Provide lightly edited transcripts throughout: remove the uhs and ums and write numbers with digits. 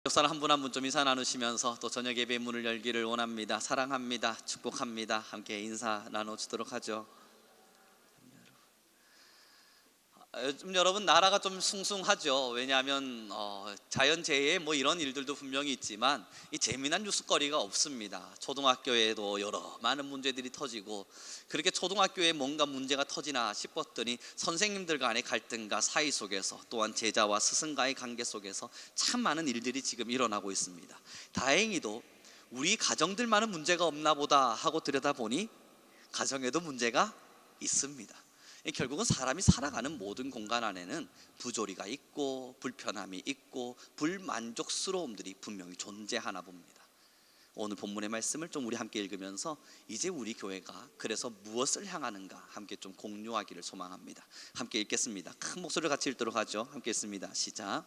목사님 한 분 한 분 좀 인사 나누시면서 또 저녁 예배 문을 열기를 원합니다. 사랑합니다. 축복합니다. 함께 인사 나눠주도록 하죠. 요즘 여러분 나라가 좀 숭숭하죠. 왜냐하면 자연재해 뭐 이런 일들도 분명히 있지만 이 재미난 뉴스거리가 없습니다. 초등학교에도 여러 많은 문제들이 터지고, 그렇게 초등학교에 뭔가 문제가 터지나 싶었더니 선생님들 간의 갈등과 사이 속에서, 또한 제자와 스승과의 관계 속에서 참 많은 일들이 지금 일어나고 있습니다. 다행히도 우리 가정들만은 문제가 없나 보다 하고 들여다보니 가정에도 문제가 있습니다. 결국은 사람이 살아가는 모든 공간 안에는 부조리가 있고 불편함이 있고 불만족스러움들이 분명히 존재하나 봅니다. 오늘 본문의 말씀을 좀 우리 함께 읽으면서 이제 우리 교회가 그래서 무엇을 향하는가 함께 좀 공유하기를 소망합니다. 함께 읽겠습니다. 큰 목소리를 같이 읽도록 하죠. 함께 읽습니다. 시작.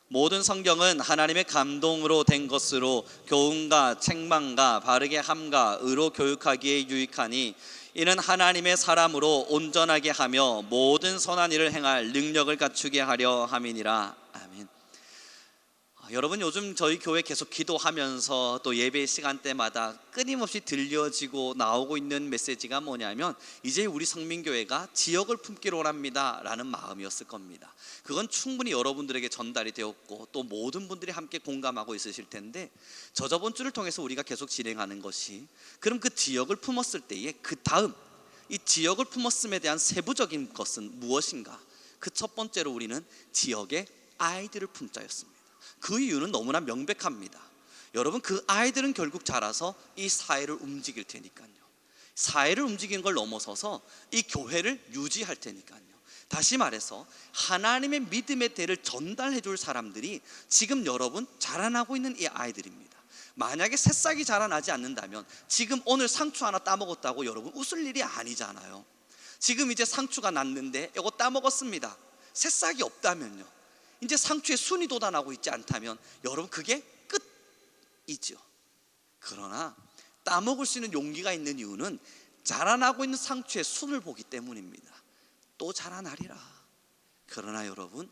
모든 성경은 하나님의 감동으로 된 것으로 교훈과 책망과 바르게 함과 의로 교육하기에 유익하니 이는 하나님의 사람으로 온전하게 하며 모든 선한 일을 행할 능력을 갖추게 하려 함이니라. 아멘. 여러분, 요즘 저희 교회 계속 기도하면서 또 예배 시간대마다 끊임없이 들려지고 나오고 있는 메시지가 뭐냐면, 이제 우리 성민교회가 지역을 품기로 합니다 라는 마음이었을 겁니다. 그건 충분히 여러분들에게 전달이 되었고 또 모든 분들이 함께 공감하고 있으실 텐데, 저번 주를 통해서 우리가 계속 진행하는 것이, 그럼 그 지역을 품었을 때에 그 다음 이 지역을 품었음에 대한 세부적인 것은 무엇인가? 그 첫 번째로 우리는 지역의 아이들을 품자였습니다. 그 이유는 너무나 명백합니다. 여러분, 그 아이들은 결국 자라서 이 사회를 움직일 테니까요. 사회를 움직이는 걸 넘어서서 이 교회를 유지할 테니까요. 다시 말해서 하나님의 믿음의 대를 전달해 줄 사람들이 지금 여러분 자라나고 있는 이 아이들입니다. 만약에 새싹이 자라나지 않는다면 지금 오늘 상추 하나 따먹었다고 여러분 웃을 일이 아니잖아요. 지금 이제 상추가 났는데 이거 따먹었습니다. 새싹이 없다면요, 이제 상추에 순이 돋아나고 있지 않다면 여러분 그게 끝이죠. 그러나 따먹을 수 있는 용기가 있는 이유는 자라나고 있는 상추의 순을 보기 때문입니다. 또 자라나리라. 그러나 여러분,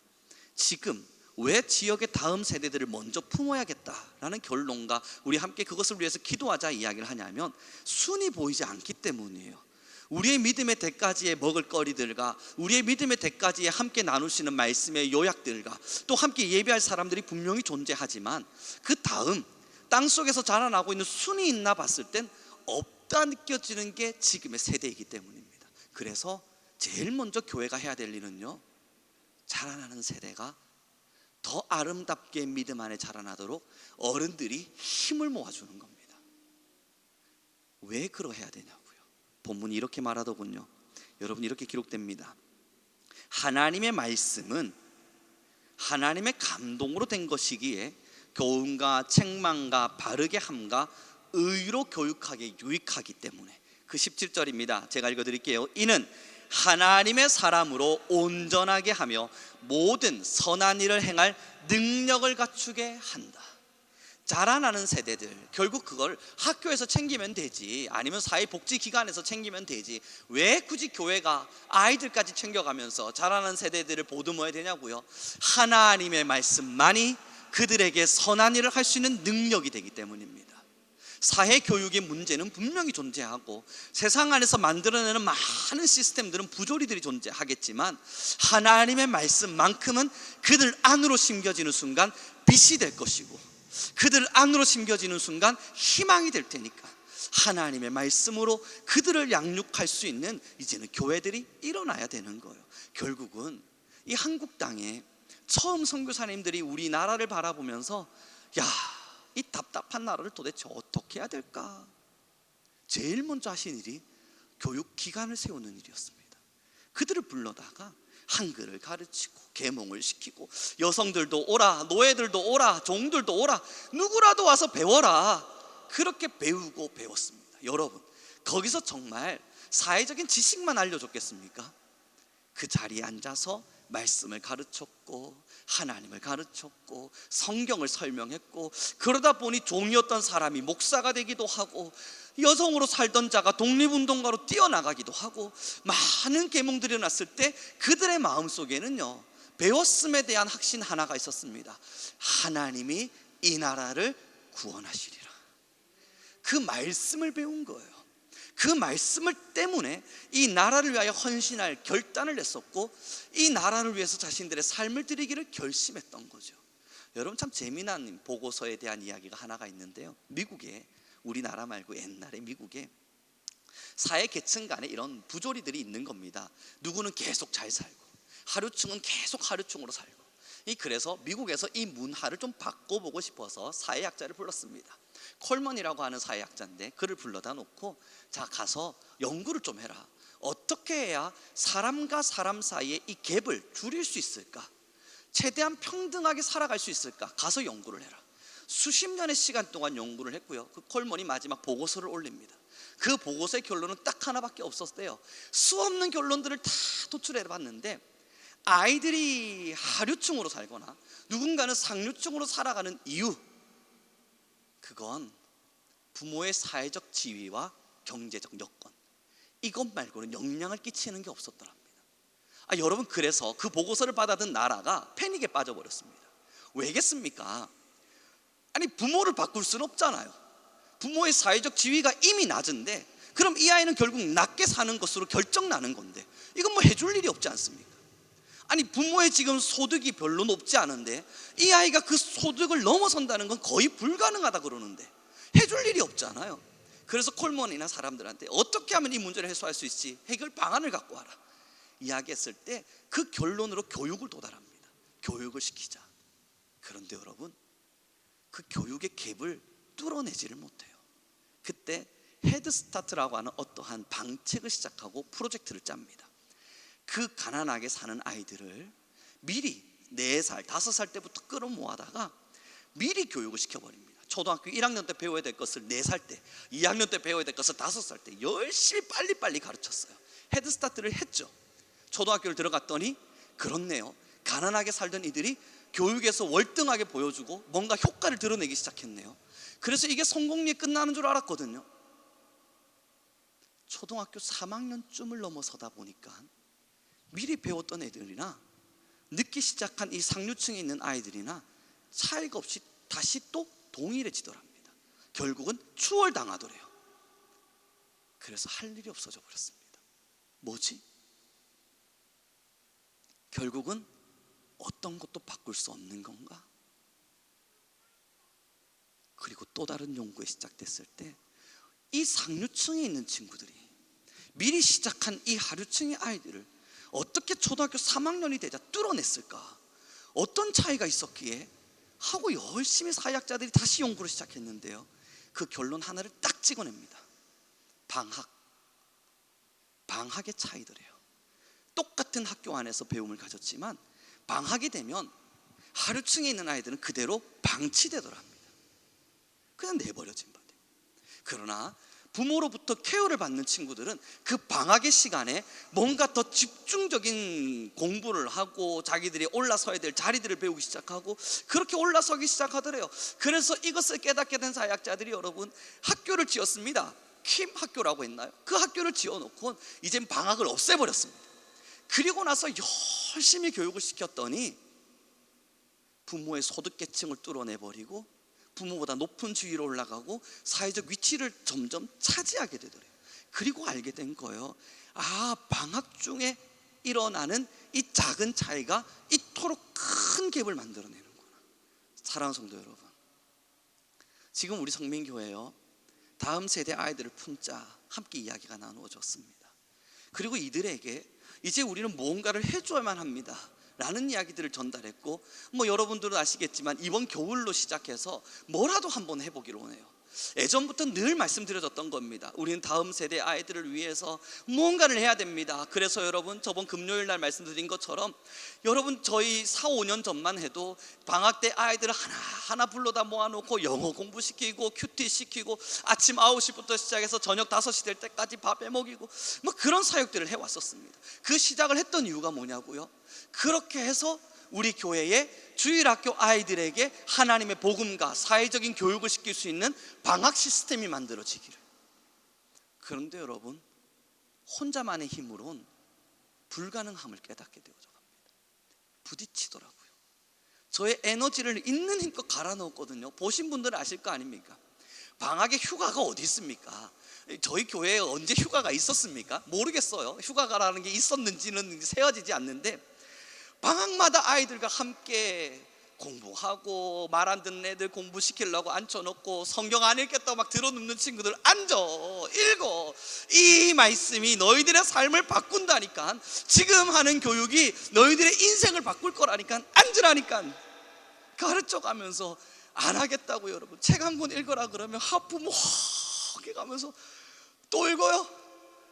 지금 왜 지역의 다음 세대들을 먼저 품어야겠다라는 결론과 우리 함께 그것을 위해서 기도하자 이야기를 하냐면, 순이 보이지 않기 때문이에요. 우리의 믿음의 대가지의 먹을거리들과 우리의 믿음의 대가지에 함께 나누시는 말씀의 요약들과 또 함께 예배할 사람들이 분명히 존재하지만, 그 다음 땅속에서 자라나고 있는 순이 있나 봤을 땐 없다 느껴지는 게 지금의 세대이기 때문입니다. 그래서 제일 먼저 교회가 해야 될 일은요, 자라나는 세대가 더 아름답게 믿음 안에 자라나도록 어른들이 힘을 모아주는 겁니다. 왜 그러해야 되냐고요? 본문이 이렇게 말하더군요. 여러분, 이렇게 기록됩니다. 하나님의 말씀은 하나님의 감동으로 된 것이기에 교훈과 책망과 바르게 함과 의로 교육하기에 유익하기 때문에. 그 17절입니다. 제가 읽어드릴게요. 이는 하나님의 사람으로 온전하게 하며 모든 선한 일을 행할 능력을 갖추게 한다. 자라나는 세대들, 결국 그걸 학교에서 챙기면 되지, 아니면 사회복지기관에서 챙기면 되지, 왜 굳이 교회가 아이들까지 챙겨가면서 자라나는 세대들을 보듬어야 되냐고요? 하나님의 말씀만이 그들에게 선한 일을 할 수 있는 능력이 되기 때문입니다. 사회교육의 문제는 분명히 존재하고 세상 안에서 만들어내는 많은 시스템들은 부조리들이 존재하겠지만, 하나님의 말씀만큼은 그들 안으로 심겨지는 순간 빛이 될 것이고, 그들 안으로 심겨지는 순간 희망이 될 테니까 하나님의 말씀으로 그들을 양육할 수 있는 이제는 교회들이 일어나야 되는 거예요. 결국은 이 한국 땅에 처음 선교사님들이 우리나라를 바라보면서, 야, 이 답답한 나라를 도대체 어떻게 해야 될까? 제일 먼저 하신 일이 교육기관을 세우는 일이었습니다. 그들을 불러다가 한글을 가르치고 계몽을 시키고, 여성들도 오라, 노예들도 오라, 종들도 오라, 누구라도 와서 배워라. 그렇게 배우고 배웠습니다. 여러분, 거기서 정말 사회적인 지식만 알려줬겠습니까? 그 자리에 앉아서 말씀을 가르쳤고 하나님을 가르쳤고 성경을 설명했고, 그러다 보니 종이었던 사람이 목사가 되기도 하고, 여성으로 살던 자가 독립운동가로 뛰어나가기도 하고, 많은 계몽들이 났을 때 그들의 마음속에는요, 배웠음에 대한 확신 하나가 있었습니다. 하나님이 이 나라를 구원하시리라. 그 말씀을 배운 거예요. 그 말씀을 때문에 이 나라를 위하여 헌신할 결단을 했었고, 이 나라를 위해서 자신들의 삶을 드리기를 결심했던 거죠. 여러분, 참 재미난 보고서에 대한 이야기가 하나가 있는데요. 미국에, 우리나라 말고 옛날에 미국에 사회 계층 간에 이런 부조리들이 있는 겁니다. 누구는 계속 잘 살고, 하류층은 계속 하류층으로 살고. 그래서 미국에서 이 문화를 좀 바꿔보고 싶어서 사회학자를 불렀습니다. 콜먼이라고 하는 사회학자인데, 그를 불러다 놓고, 자, 가서 연구를 좀 해라. 어떻게 해야 사람과 사람 사이에 이 갭을 줄일 수 있을까? 최대한 평등하게 살아갈 수 있을까? 가서 연구를 해라. 수십 년의 시간 동안 연구를 했고요. 그 콜먼이 마지막 보고서를 올립니다. 그 보고서의 결론은 딱 하나밖에 없었대요. 수없는 결론들을 다 도출해 봤는데, 아이들이 하류층으로 살거나 누군가는 상류층으로 살아가는 이유, 그건 부모의 사회적 지위와 경제적 여건, 이것 말고는 영향을 끼치는 게 없었더랍니다. 여러분, 그래서 그 보고서를 받아든 나라가 패닉에 빠져버렸습니다. 왜겠습니까? 부모를 바꿀 수는 없잖아요. 부모의 사회적 지위가 이미 낮은데, 그럼 이 아이는 결국 낮게 사는 것으로 결정나는 건데, 이건 뭐 해줄 일이 없지 않습니까? 부모의 지금 소득이 별로 높지 않은데 이 아이가 그 소득을 넘어선다는 건 거의 불가능하다 그러는데 해줄 일이 없잖아요. 그래서 콜먼이나 사람들한테 어떻게 하면 이 문제를 해소할 수 있지, 해결 방안을 갖고 와라 이야기했을 때 그 결론으로 교육을 도달합니다. 교육을 시키자. 그런데 여러분, 그 교육의 갭을 뚫어내지를 못해요. 그때 헤드스타트라고 하는 어떠한 방책을 시작하고 프로젝트를 짭니다. 그 가난하게 사는 아이들을 미리 4살, 5살 때부터 끌어모아다가 미리 교육을 시켜버립니다. 초등학교 1학년 때 배워야 될 것을 4살 때, 2학년 때 배워야 될 것을 5살 때 열심히 빨리빨리 가르쳤어요. 헤드스타트를 했죠. 초등학교를 들어갔더니 그렇네요. 가난하게 살던 이들이 교육에서 월등하게 보여주고 뭔가 효과를 드러내기 시작했네요. 그래서 이게 성공리에 끝나는 줄 알았거든요. 초등학교 3학년쯤을 넘어서다 보니까 미리 배웠던 애들이나 늦기 시작한 이 상류층에 있는 아이들이나 차이가 없이 다시 또 동일해지더랍니다. 결국은 추월당하더래요. 그래서 할 일이 없어져 버렸습니다. 뭐지? 결국은 어떤 것도 바꿀 수 없는 건가? 그리고 또 다른 연구에 시작됐을 때 이 상류층에 있는 친구들이 미리 시작한 이 하류층의 아이들을 어떻게 초등학교 3학년이 되자 뚫어냈을까? 어떤 차이가 있었기에? 하고 열심히 사회학자들이 다시 연구를 시작했는데요, 그 결론 하나를 딱 찍어냅니다. 방학의 차이더래요. 똑같은 학교 안에서 배움을 가졌지만 방학이 되면 하류층에 있는 아이들은 그대로 방치되더랍니다. 그냥 내버려진 바돼요. 그러나 부모로부터 케어를 받는 친구들은 그 방학의 시간에 뭔가 더 집중적인 공부를 하고 자기들이 올라서야 될 자리들을 배우기 시작하고 그렇게 올라서기 시작하더래요. 그래서 이것을 깨닫게 된 사회학자들이 여러분 학교를 지었습니다. 킴 학교라고 했나요? 그 학교를 지어놓고 이젠 방학을 없애버렸습니다. 그리고 나서 열심히 교육을 시켰더니 부모의 소득계층을 뚫어내버리고 부모보다 높은 지위로 올라가고 사회적 위치를 점점 차지하게 되더래요. 그리고 알게 된 거예요. 방학 중에 일어나는 이 작은 차이가 이토록 큰 갭을 만들어내는구나. 사랑하는 성도 여러분, 지금 우리 성민교회요, 다음 세대 아이들을 품자 함께 이야기가 나누어졌습니다. 그리고 이들에게 이제 우리는 무언가를 해줘야만 합니다 라는 이야기들을 전달했고, 여러분들은 아시겠지만 이번 겨울로 시작해서 뭐라도 한번 해보기로 하네요. 예전부터 늘 말씀드려졌던 겁니다. 우리는 다음 세대 아이들을 위해서 무언가를 해야 됩니다. 그래서 여러분, 저번 금요일 날 말씀드린 것처럼 여러분 저희 4, 5년 전만 해도 방학 때 아이들을 하나하나 불러다 모아놓고 영어 공부시키고 큐티 시키고 아침 9시부터 시작해서 저녁 5시 될 때까지 밥해 먹이고 그런 사역들을 해왔었습니다. 그 시작을 했던 이유가 뭐냐고요? 그렇게 해서 우리 교회의 주일학교 아이들에게 하나님의 복음과 사회적인 교육을 시킬 수 있는 방학 시스템이 만들어지기를. 그런데 여러분, 혼자만의 힘으론 불가능함을 깨닫게 되어져 갑니다. 부딪히더라고요. 저의 에너지를 있는 힘껏 갈아 넣었거든요. 보신 분들은 아실 거 아닙니까? 방학에 휴가가 어디 있습니까? 저희 교회에 언제 휴가가 있었습니까? 모르겠어요. 휴가가라는 게 있었는지는 세워지지 않는데, 방학마다 아이들과 함께 공부하고, 말 안 듣는 애들 공부시키려고 앉혀놓고, 성경 안 읽겠다고 막 들어눕는 친구들 앉아 읽어. 이 말씀이 너희들의 삶을 바꾼다니까. 지금 하는 교육이 너희들의 인생을 바꿀 거라니까. 앉으라니까. 가르쳐가면서 안 하겠다고. 여러분, 책 한 권 읽어라 그러면 하품 허게 가면서 또 읽어요.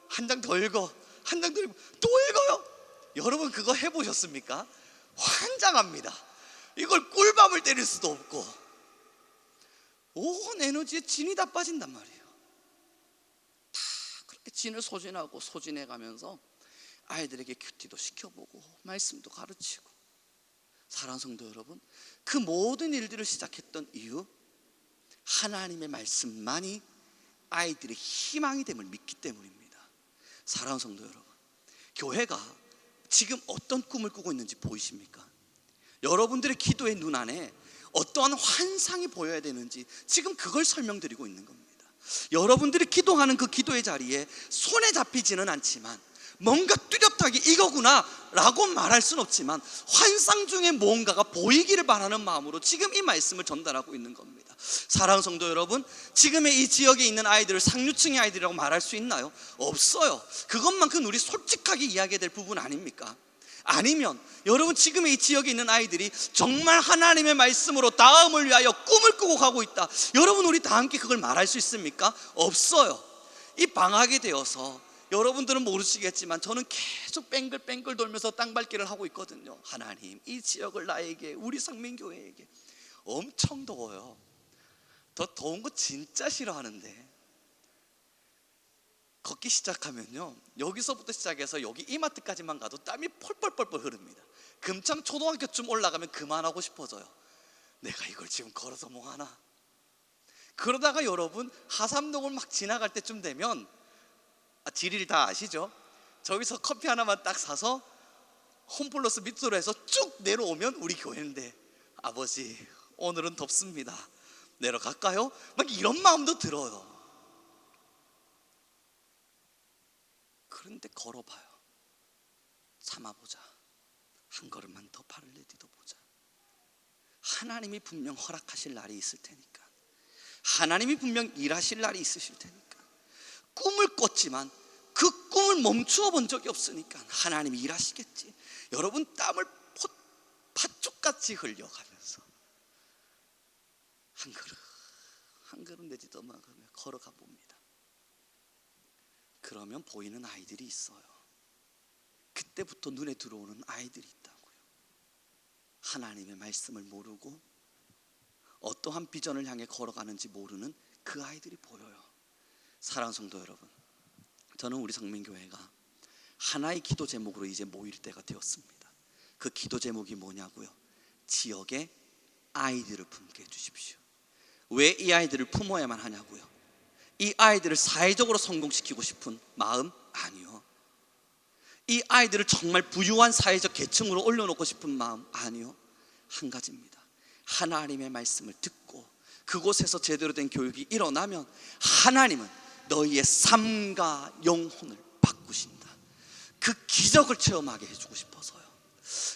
한 장 더 읽어. 한 장 더 읽어. 또 읽어요. 여러분, 그거 해보셨습니까? 환장합니다. 이걸 꿀밤을 때릴 수도 없고, 온 에너지에 진이 다 빠진단 말이에요. 다 그렇게 진을 소진하고 소진해가면서 아이들에게 큐티도 시켜보고 말씀도 가르치고. 사랑하는 성도 여러분, 그 모든 일들을 시작했던 이유, 하나님의 말씀만이 아이들의 희망이 됨을 믿기 때문입니다. 사랑하는 성도 여러분, 교회가 지금 어떤 꿈을 꾸고 있는지 보이십니까? 여러분들의 기도의 눈 안에 어떠한 환상이 보여야 되는지 지금 그걸 설명드리고 있는 겁니다. 여러분들이 기도하는 그 기도의 자리에 손에 잡히지는 않지만, 뭔가 뚜렷하게 이거구나 라고 말할 수는 없지만, 환상 중에 뭔가가 보이기를 바라는 마음으로 지금 이 말씀을 전달하고 있는 겁니다. 사랑하는 성도 여러분, 지금의 이 지역에 있는 아이들을 상류층의 아이들이라고 말할 수 있나요? 없어요. 그것만큼 우리 솔직하게 이야기해야 될 부분 아닙니까? 아니면 여러분, 지금의 이 지역에 있는 아이들이 정말 하나님의 말씀으로 다음을 위하여 꿈을 꾸고 가고 있다, 여러분, 우리 다 함께 그걸 말할 수 있습니까? 없어요. 이 방학이 되어서 여러분들은 모르시겠지만 저는 계속 뺑글뺑글 돌면서 땅밟기를 하고 있거든요. 하나님, 이 지역을 나에게, 우리 상민교회에게. 엄청 더워요. 더 더운 거 진짜 싫어하는데, 걷기 시작하면요, 여기서부터 시작해서 여기 이마트까지만 가도 땀이 펄펄펄펄 흐릅니다. 금창 초등학교쯤 올라가면 그만하고 싶어져요. 내가 이걸 지금 걸어서 뭐하나. 그러다가 여러분, 하삼동을 막 지나갈 때쯤 되면, 지리를 다 아시죠? 저기서 커피 하나만 딱 사서 홈플러스 밑으로 해서 쭉 내려오면 우리 교회인데, 아버지 오늘은 덥습니다, 내려갈까요? 막 이런 마음도 들어요. 그런데 걸어봐요. 참아보자. 한 걸음만 더 발을 내딛어보자. 하나님이 분명 허락하실 날이 있을 테니까, 하나님이 분명 일하실 날이 있으실 테니까. 꿈을 꿨지만 그 꿈을 멈추어 본 적이 없으니까 하나님이 일하시겠지. 여러분, 땀을 팥죽같이 흘려가면서 한 걸음 한 걸음 내딛어만 걸어가 봅니다. 그러면 보이는 아이들이 있어요. 그때부터 눈에 들어오는 아이들이 있다고요. 하나님의 말씀을 모르고 어떠한 비전을 향해 걸어가는지 모르는 그 아이들이 보여요. 사랑하는 성도 여러분, 저는 우리 성민교회가 하나의 기도 제목으로 이제 모일 때가 되었습니다. 그 기도 제목이 뭐냐고요? 지역의 아이들을 품게 해주십시오. 왜 이 아이들을 품어야만 하냐고요? 이 아이들을 사회적으로 성공시키고 싶은 마음? 아니요. 이 아이들을 정말 부유한 사회적 계층으로 올려놓고 싶은 마음? 아니요. 한 가지입니다. 하나님의 말씀을 듣고 그곳에서 제대로 된 교육이 일어나면 하나님은 너희의 삶과 영혼을 바꾸신다. 그 기적을 체험하게 해주고 싶어서요.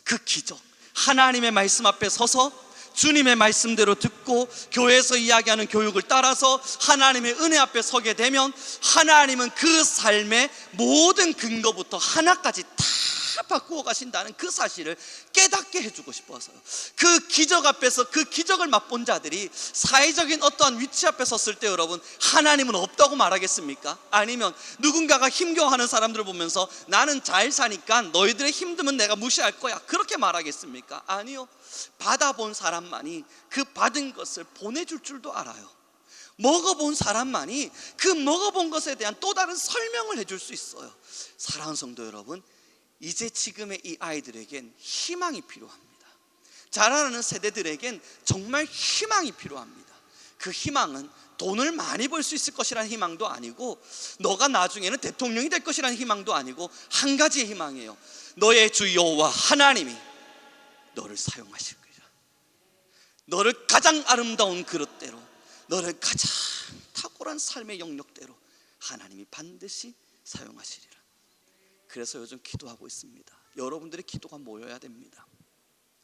그 기적, 하나님의 말씀 앞에 서서 주님의 말씀대로 듣고 교회에서 이야기하는 교육을 따라서 하나님의 은혜 앞에 서게 되면 하나님은 그 삶의 모든 근거부터 하나까지 다 바꾸어 가신다는 그 사실을 깨닫게 해주고 싶어서요. 그 기적 앞에서 그 기적을 맛본 자들이 사회적인 어떠한 위치 앞에 섰을 때 여러분, 하나님은 없다고 말하겠습니까? 아니면 누군가가 힘겨워하는 사람들을 보면서 나는 잘 사니까 너희들의 힘듦은 내가 무시할 거야, 그렇게 말하겠습니까? 아니요. 받아본 사람만이 그 받은 것을 보내줄 줄도 알아요. 먹어본 사람만이 그 먹어본 것에 대한 또 다른 설명을 해줄 수 있어요. 사랑하는 성도 여러분, 이제 지금의 이 아이들에겐 희망이 필요합니다. 자라나는 세대들에겐 정말 희망이 필요합니다. 그 희망은 돈을 많이 벌 수 있을 것이라는 희망도 아니고, 너가 나중에는 대통령이 될 것이라는 희망도 아니고, 한 가지의 희망이에요. 너의 주 여호와 하나님이 너를 사용하실 거야. 너를 가장 아름다운 그릇대로, 너를 가장 탁월한 삶의 영역대로 하나님이 반드시 사용하시리라. 그래서 요즘 기도하고 있습니다. 여러분들의 기도가 모여야 됩니다.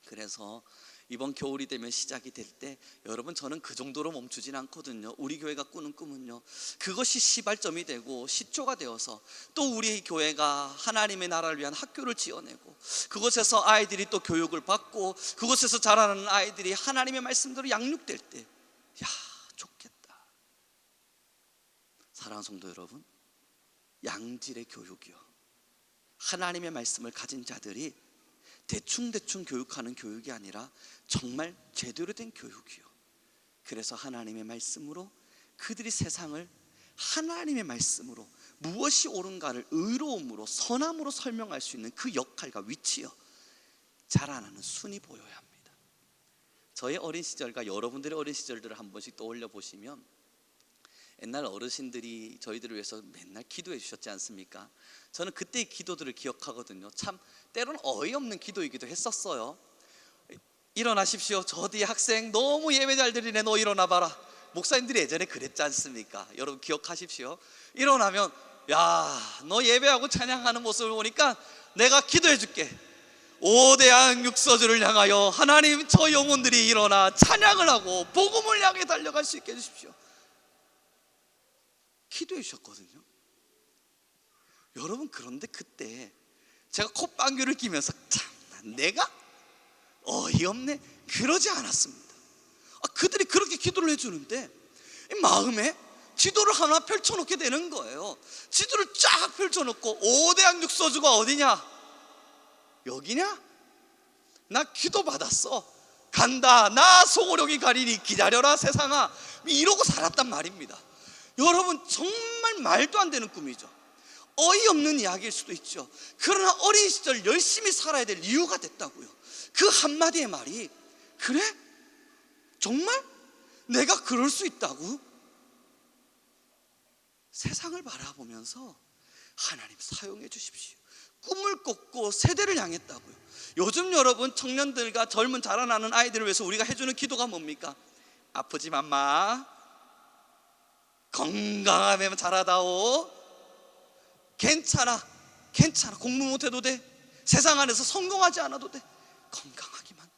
그래서 이번 겨울이 되면 시작이 될 때 여러분, 저는 그 정도로 멈추진 않거든요. 우리 교회가 꾸는 꿈은요, 그것이 시발점이 되고 시초가 되어서 또 우리 교회가 하나님의 나라를 위한 학교를 지어내고 그곳에서 아이들이 또 교육을 받고 그곳에서 자라는 아이들이 하나님의 말씀대로 양육될 때, 야, 좋겠다. 사랑하는 성도 여러분, 양질의 교육이요, 하나님의 말씀을 가진 자들이 대충대충 교육하는 교육이 아니라 정말 제대로 된 교육이요, 그래서 하나님의 말씀으로 그들이 세상을 하나님의 말씀으로 무엇이 옳은가를 의로움으로 선함으로 설명할 수 있는 그 역할과 위치요, 자라나는 순이 보여야 합니다. 저의 어린 시절과 여러분들의 어린 시절들을 한 번씩 떠올려 보시면 옛날 어르신들이 저희들을 위해서 맨날 기도해 주셨지 않습니까? 저는 그때의 기도들을 기억하거든요. 참 때로는 어이없는 기도이기도 했었어요. 일어나십시오. 저 뒤에 학생 너무 예배 잘 드리네, 너 일어나 봐라. 목사님들이 예전에 그랬지 않습니까? 여러분 기억하십시오. 일어나면, 야, 너 예배하고 찬양하는 모습을 보니까 내가 기도해 줄게. 오대양 육서주를 향하여 하나님, 저 영혼들이 일어나 찬양을 하고 복음을 향해 달려갈 수 있게 해주십시오. 기도해 주셨거든요. 여러분, 그런데 그때 제가 콧방귀를 뀌면서 참, 내가 어이없네, 그러지 않았습니다. 그들이 그렇게 기도를 해주는데 마음에 지도를 하나 펼쳐놓게 되는 거예요. 지도를 쫙 펼쳐놓고 오대양 육서주가 어디냐? 여기냐? 나 기도 받았어, 간다, 나 소고령이 가리니 기다려라 세상아, 이러고 살았단 말입니다. 여러분, 정말 말도 안 되는 꿈이죠. 어이없는 이야기일 수도 있죠. 그러나 어린 시절 열심히 살아야 될 이유가 됐다고요. 그 한마디의 말이, 그래? 정말? 내가 그럴 수 있다고? 세상을 바라보면서 하나님 사용해 주십시오. 꿈을 꿨고 세대를 향했다고요. 요즘 여러분, 청년들과 젊은 자라나는 아이들을 위해서 우리가 해주는 기도가 뭡니까? 아프지 맘마, 건강하면 자라다오, 괜찮아, 괜찮아, 공부 못해도 돼, 세상 안에서 성공하지 않아도 돼, 건강하기만.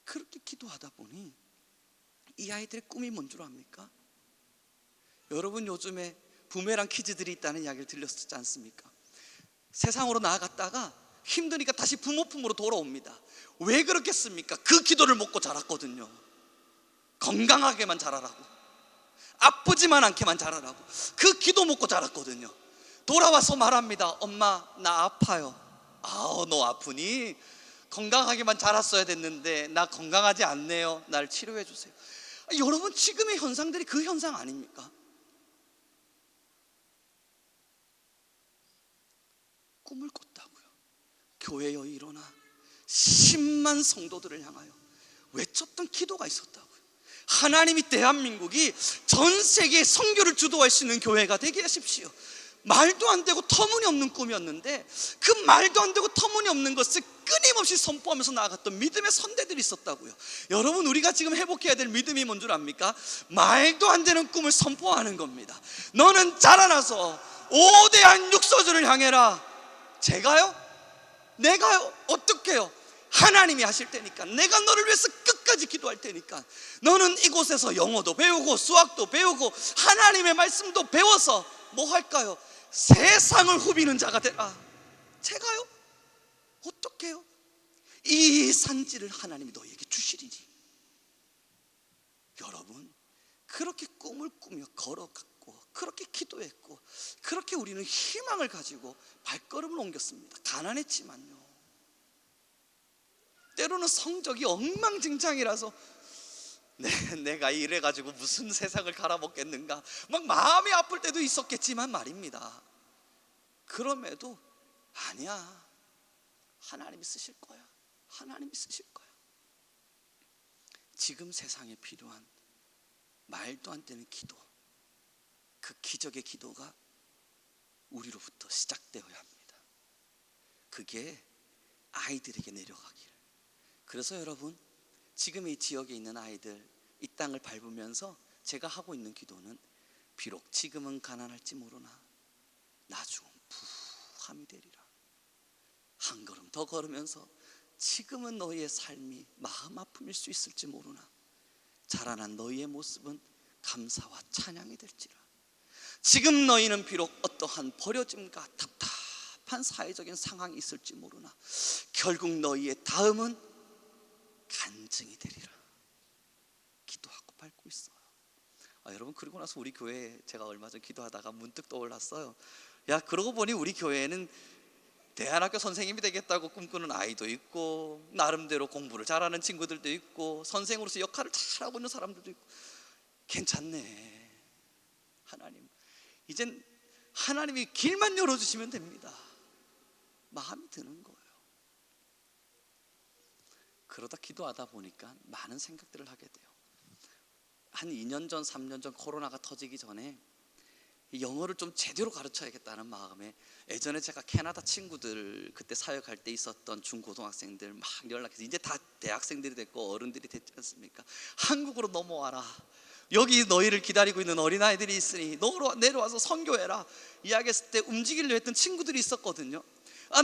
그렇게 기도하다 보니 이 아이들의 꿈이 뭔 줄 압니까? 여러분, 요즘에 부메랑 키즈들이 있다는 이야기를 들렸지 않습니까? 세상으로 나아갔다가 힘드니까 다시 부모 품으로 돌아옵니다. 왜 그렇겠습니까? 그 기도를 먹고 자랐거든요. 건강하게만 자라라고, 아프지만 않게만 자라라고 그 기도 먹고 자랐거든요. 돌아와서 말합니다. 엄마, 나 아파요. 아우, 너 아프니? 건강하게만 자랐어야 됐는데 나 건강하지 않네요. 날 치료해 주세요. 여러분, 지금의 현상들이 그 현상 아닙니까? 꿈을 꿨다고요. 교회여 일어나 10만 성도들을 향하여 외쳤던 기도가 있었다고요. 하나님이 대한민국이 전 세계에 선교를 주도할 수 있는 교회가 되게 하십시오. 말도 안 되고 터무니없는 꿈이었는데 그 말도 안 되고 터무니없는 것을 끊임없이 선포하면서 나아갔던 믿음의 선대들이 있었다고요. 여러분, 우리가 지금 회복해야 될 믿음이 뭔 줄 압니까? 말도 안 되는 꿈을 선포하는 겁니다. 너는 자라나서 오대한 육서주를 향해라. 제가요? 내가요? 어떻게요? 하나님이 하실 테니까, 내가 너를 위해서 끝까지 기도할 테니까, 너는 이곳에서 영어도 배우고 수학도 배우고 하나님의 말씀도 배워서 뭐 할까요? 세상을 후비는 자가 되라. 제가요? 어떻게요? 이 산지를 하나님이 너에게 주시리니. 여러분, 그렇게 꿈을 꾸며 걸어갔고, 그렇게 기도했고, 그렇게 우리는 희망을 가지고 발걸음을 옮겼습니다. 가난했지만요. 때로는 성적이 엉망진창이라서 내가 이래가지고 무슨 세상을 갈아먹겠는가 막 마음이 아플 때도 있었겠지만 말입니다. 그럼에도 아니야, 하나님이 쓰실 거야. 하나님이 쓰실 거야. 지금 세상에 필요한 말도 안 되는 기도, 그 기적의 기도가 우리로부터 시작되어야 합니다. 그게 아이들에게 내려가길. 그래서 여러분, 지금 이 지역에 있는 아이들, 이 땅을 밟으면서 제가 하고 있는 기도는, 비록 지금은 가난할지 모르나 나중은 부함이 되리라. 한 걸음 더 걸으면서 지금은 너희의 삶이 마음 아픔일 수 있을지 모르나 자라난 너희의 모습은 감사와 찬양이 될지라. 지금 너희는 비록 어떠한 버려짐과 답답한 사회적인 상황이 있을지 모르나 결국 너희의 다음은 간증이 되리라. 기도하고 밟고 있어요. 여러분, 그러고 나서 우리 교회에 제가 얼마 전 기도하다가 문득 떠올랐어요. 야, 그러고 보니 우리 교회에는 대안학교 선생님이 되겠다고 꿈꾸는 아이도 있고, 나름대로 공부를 잘하는 친구들도 있고, 선생으로서 역할을 잘하고 있는 사람들도 있고, 괜찮네. 하나님, 이젠 하나님이 길만 열어주시면 됩니다. 마음이 드는 거예요. 그러다 기도하다 보니까 많은 생각들을 하게 돼요. 한 2년 전, 3년 전 코로나가 터지기 전에 영어를 좀 제대로 가르쳐야겠다는 마음에, 예전에 제가 캐나다 친구들 그때 사역할 때 있었던 중고등학생들 막 연락해서, 이제 다 대학생들이 됐고 어른들이 됐지 않습니까? 한국으로 넘어와라. 여기 너희를 기다리고 있는 어린아이들이 있으니 내려와서 선교해라. 이야기했을 때 움직이려 했던 친구들이 있었거든요.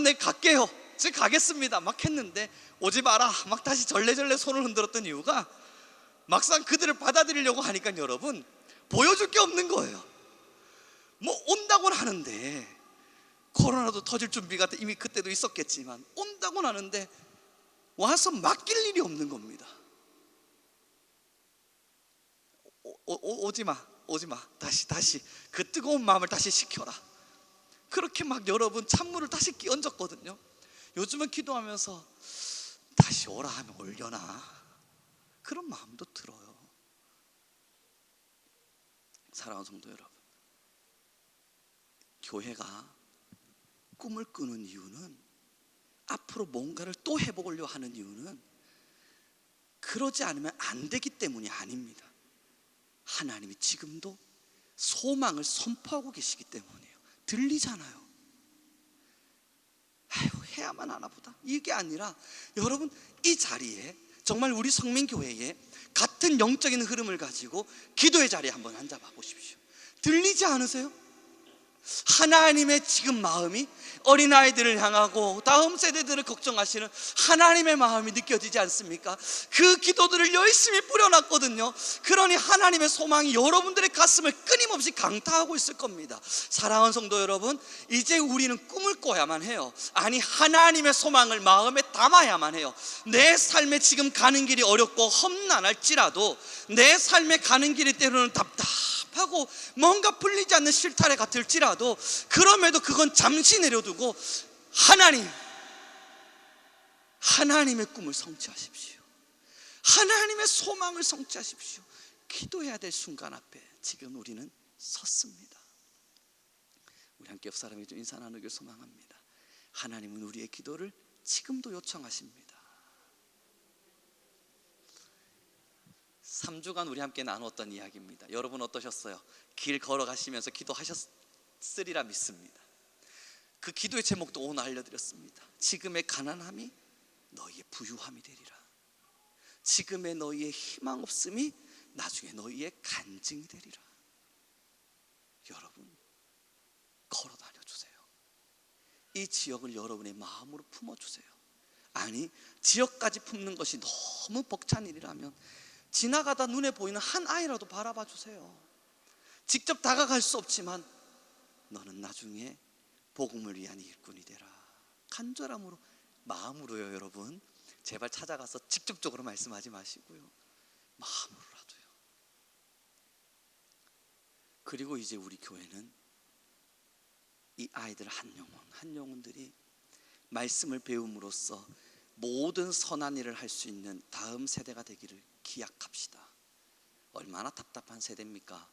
네, 갈게요. 지금 가겠습니다. 막 했는데 오지 마라. 막 다시 절레절레 손을 흔들었던 이유가, 막상 그들을 받아들이려고 하니까 여러분, 보여줄 게 없는 거예요. 뭐 온다고는 하는데, 코로나도 터질 준비가 이미 그때도 있었겠지만 온다고는 하는데 와서 맡길 일이 없는 겁니다. 오지마, 다시 그 뜨거운 마음을 다시 식혀라. 그렇게 막 여러분 찬물을 다시 끼얹었거든요. 요즘은 기도하면서 다시 오라 하면 올려나, 그런 마음도 들어요. 사랑하는 성도 여러분, 교회가 꿈을 꾸는 이유는, 앞으로 뭔가를 또 해보려고 하는 이유는 그러지 않으면 안 되기 때문이 아닙니다. 하나님이 지금도 소망을 선포하고 계시기 때문이에요. 들리잖아요. 아유, 해야만 하나 보다, 이게 아니라 여러분, 이 자리에 정말 우리 성민교회에 같은 영적인 흐름을 가지고 기도의 자리에 한번 앉아봐 보십시오. 들리지 않으세요? 하나님의 지금 마음이 어린아이들을 향하고 다음 세대들을 걱정하시는 하나님의 마음이 느껴지지 않습니까? 그 기도들을 열심히 뿌려놨거든요. 그러니 하나님의 소망이 여러분들의 가슴을 끊임없이 강타하고 있을 겁니다. 사랑하는 성도 여러분, 이제 우리는 꿈을 꿔야만 해요. 아니, 하나님의 소망을 마음에 담아야만 해요. 내 삶에 지금 가는 길이 어렵고 험난할지라도, 내 삶에 가는 길이 때로는 답답하고 뭔가 풀리지 않는 실타래 같을지라도, 그럼에도 그건 잠시 내려두고 하나님의 꿈을 성취하십시오. 하나님의 소망을 성취하십시오. 기도해야 될 순간 앞에 지금 우리는 섰습니다. 우리 함께 옆 사람에게 좀 인사 나누길 소망합니다. 하나님은 우리의 기도를 지금도 요청하십니다. 3주간 우리 함께 나누었던 이야기입니다. 여러분 어떠셨어요? 길 걸어가시면서 기도하셨으리라 믿습니다. 그 기도의 제목도 오늘 알려드렸습니다. 지금의 가난함이 너희의 부유함이 되리라. 지금의 너희의 희망 없음이 나중에 너희의 간증이 되리라. 여러분, 걸어 다녀주세요. 이 지역을 여러분의 마음으로 품어주세요. 아니, 지역까지 품는 것이 너무 벅찬 일이라면 지나가다 눈에 보이는 한 아이라도 바라봐 주세요. 직접 다가갈 수 없지만 너는 나중에 복음을 위한 일꾼이 되라. 간절함으로, 마음으로요. 여러분, 제발 찾아가서 직접적으로 말씀하지 마시고요, 마음으로라도요. 그리고 이제 우리 교회는 이 아이들 한 영혼들이 말씀을 배움으로써 모든 선한 일을 할 수 있는 다음 세대가 되기를 기약합시다. 얼마나 답답한 세대입니까?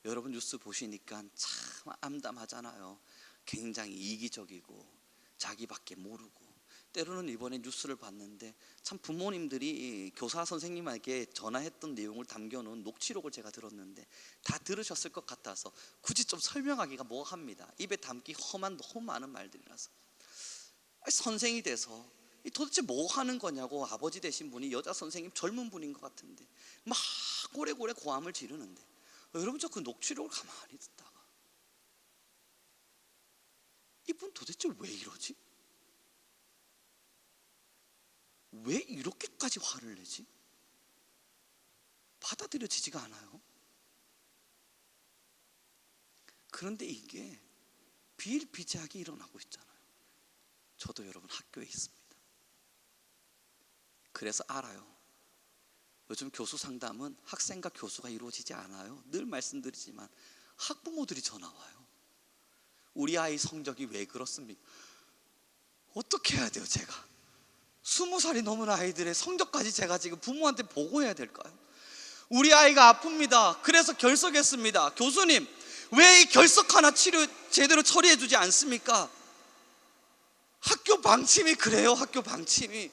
여러분 뉴스 보시니까 참 암담하잖아요. 굉장히 이기적이고 자기밖에 모르고, 때로는 이번에 뉴스를 봤는데 참 부모님들이 교사 선생님에게 전화했던 내용을 담겨놓은 녹취록을 제가 들었는데, 다 들으셨을 것 같아서 굳이 좀 설명하기가 뭐합니다. 입에 담기 험한 너무 많은 말들이라서. 선생이 돼서 도대체 뭐 하는 거냐고 아버지 되신 분이 여자 선생님 젊은 분인 것 같은데 막 고래고래 고함을 지르는데, 여러분 저 그 녹취록을 가만히 듣다가 이분 도대체 왜 이러지? 왜 이렇게까지 화를 내지? 받아들여지지가 않아요. 그런데 이게 비일비재하게 일어나고 있잖아요. 저도 여러분 학교에 있습니다. 그래서 알아요. 요즘 교수 상담은 학생과 교수가 이루어지지 않아요. 늘 말씀드리지만 학부모들이 전화 와요. 우리 아이 성적이 왜 그렇습니까? 어떻게 해야 돼요? 제가 20살이 넘은 아이들의 성적까지 제가 지금 부모한테 보고해야 될까요? 우리 아이가 아픕니다. 그래서 결석했습니다. 교수님, 왜 이 결석 하나 제대로 처리해 주지 않습니까? 학교 방침이 그래요. 학교 방침이.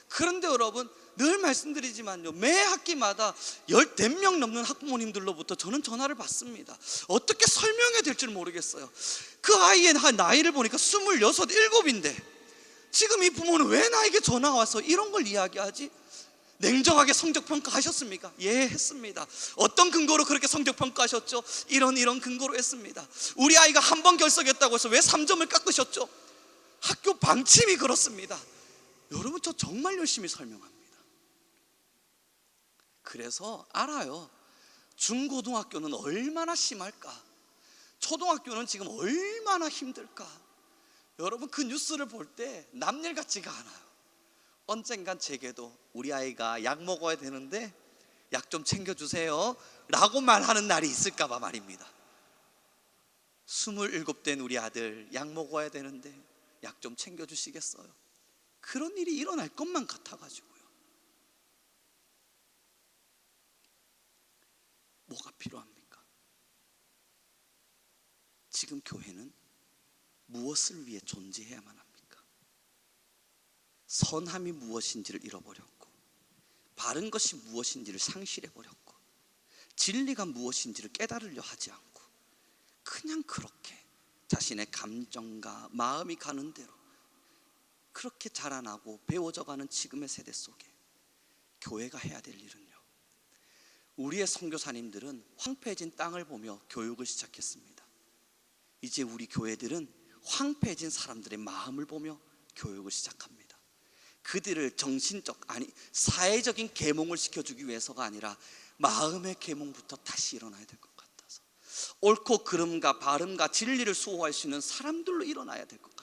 그런데 여러분 늘 말씀드리지만요, 매 학기마다 14명 넘는 학부모님들로부터 저는 전화를 받습니다. 어떻게 설명해야 될지 모르겠어요. 그 아이의 나이를 보니까 26, 7인데 지금 이 부모는 왜 나에게 전화가 와서 이런 걸 이야기하지? 냉정하게 성적평가 하셨습니까? 예, 했습니다. 어떤 근거로 그렇게 성적평가 하셨죠? 이런 근거로 했습니다. 우리 아이가 한 번 결석했다고 해서 왜 3점을 깎으셨죠? 학교 방침이 그렇습니다. 여러분 저 정말 열심히 설명합니다. 그래서 알아요. 중고등학교는 얼마나 심할까? 초등학교는 지금 얼마나 힘들까? 여러분 그 뉴스를 볼 때 남일 같지가 않아요. 언젠간 제게도 우리 아이가 약 먹어야 되는데 약 좀 챙겨주세요 라고 말하는 날이 있을까 봐 말입니다. 27된 우리 아들 약 먹어야 되는데 약 좀 챙겨주시겠어요? 그런 일이 일어날 것만 같아가지고요. 뭐가 필요합니까? 지금 교회는 무엇을 위해 존재해야만 합니까? 선함이 무엇인지를 잃어버렸고, 바른 것이 무엇인지를 상실해버렸고, 진리가 무엇인지를 깨달으려 하지 않고 그냥 그렇게 자신의 감정과 마음이 가는 대로 그렇게 자라나고 배워져가는 지금의 세대 속에 교회가 해야 될 일은요, 우리의 선교사님들은 황폐해진 땅을 보며 교육을 시작했습니다. 이제 우리 교회들은 황폐해진 사람들의 마음을 보며 교육을 시작합니다. 그들을 정신적, 사회적인 계몽을 시켜주기 위해서가 아니라 마음의 계몽부터 다시 일어나야 될 것 같아서, 옳고 그름과 바름과 진리를 수호할 수 있는 사람들로 일어나야 될 것 같아서,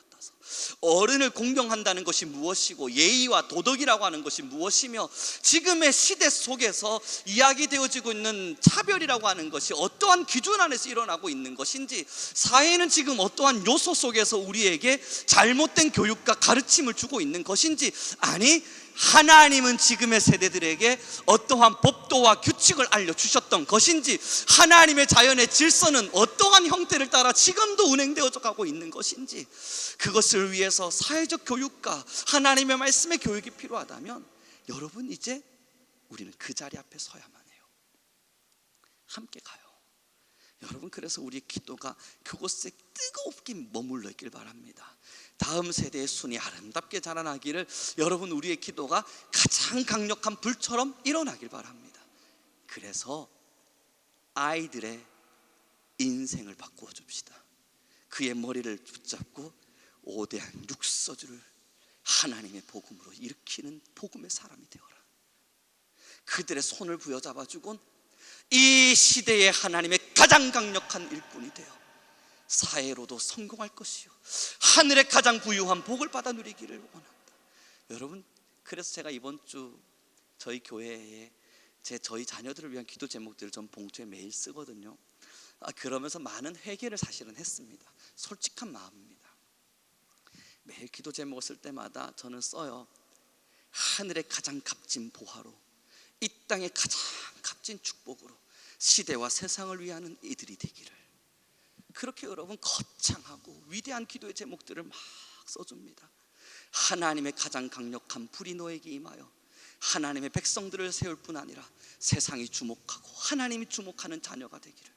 어른을 공경한다는 것이 무엇이고 예의와 도덕이라고 하는 것이 무엇이며 지금의 시대 속에서 이야기되어지고 있는 차별이라고 하는 것이 어떠한 기준 안에서 일어나고 있는 것인지, 사회는 지금 어떠한 요소 속에서 우리에게 잘못된 교육과 가르침을 주고 있는 것인지, 아니 하나님은 지금의 세대들에게 어떠한 법도와 규칙을 알려주셨던 것인지, 하나님의 자연의 질서는 어떠한 형태를 따라 지금도 운행되어져 가고 있는 것인지, 그것을 위해서 사회적 교육과 하나님의 말씀의 교육이 필요하다면 여러분 이제 우리는 그 자리 앞에 서야만 해요. 함께 가요. 여러분 그래서 우리의 기도가 그곳에 뜨겁게 머물러 있길 바랍니다. 다음 세대의 순이 아름답게 자라나기를 여러분 우리의 기도가 가장 강력한 불처럼 일어나길 바랍니다. 그래서 아이들의 인생을 바꾸어 줍시다. 그의 머리를 붙잡고 오대한 육서주를 하나님의 복음으로 일으키는 복음의 사람이 되어라. 그들의 손을 부여잡아주곤 이 시대의 하나님의 가장 강력한 일꾼이 되어 사회로도 성공할 것이요 하늘의 가장 부유한 복을 받아 누리기를 원한다. 여러분 그래서 제가 이번 주 저희 교회에 저희 자녀들을 위한 기도 제목들을 전 봉투에 매일 쓰거든요. 그러면서 많은 회개를 사실은 했습니다. 솔직한 마음입니다. 매일 기도 제목을 쓸 때마다 저는 써요. 하늘의 가장 값진 보화로, 이 땅의 가장 값진 축복으로 시대와 세상을 위하는 이들이 되기를. 그렇게 여러분 거창하고 위대한 기도의 제목들을 막 써줍니다. 하나님의 가장 강력한 불이 너에게 임하여 하나님의 백성들을 세울 뿐 아니라 세상이 주목하고 하나님이 주목하는 자녀가 되기를.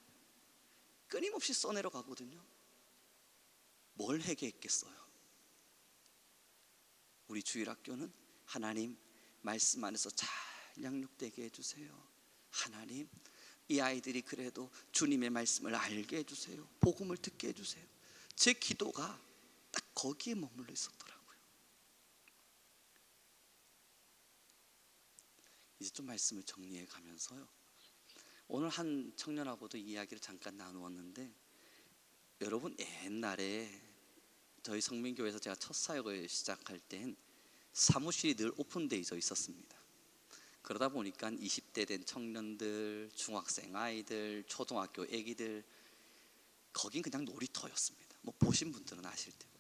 끊임없이 써내려가거든요. 뭘 회개했겠어요? 우리 주일학교는 하나님 말씀 안에서 잘 양육되게 해주세요. 하나님, 이 아이들이 그래도 주님의 말씀을 알게 해주세요. 복음을 듣게 해주세요. 제 기도가 딱 거기에 머물러 있었더라고요. 이제 좀 말씀을 정리해 가면서요, 오늘 한 청년하고도 이야기를 잠깐 나누었는데, 여러분 옛날에 저희 성민교회에서 제가 첫 사역을 시작할 땐 사무실이 늘 오픈되어 있었습니다. 그러다 보니까 20대 된 청년들, 중학생 아이들, 초등학교 애기들, 거긴 그냥 놀이터였습니다. 뭐 보신 분들은 아실 테고,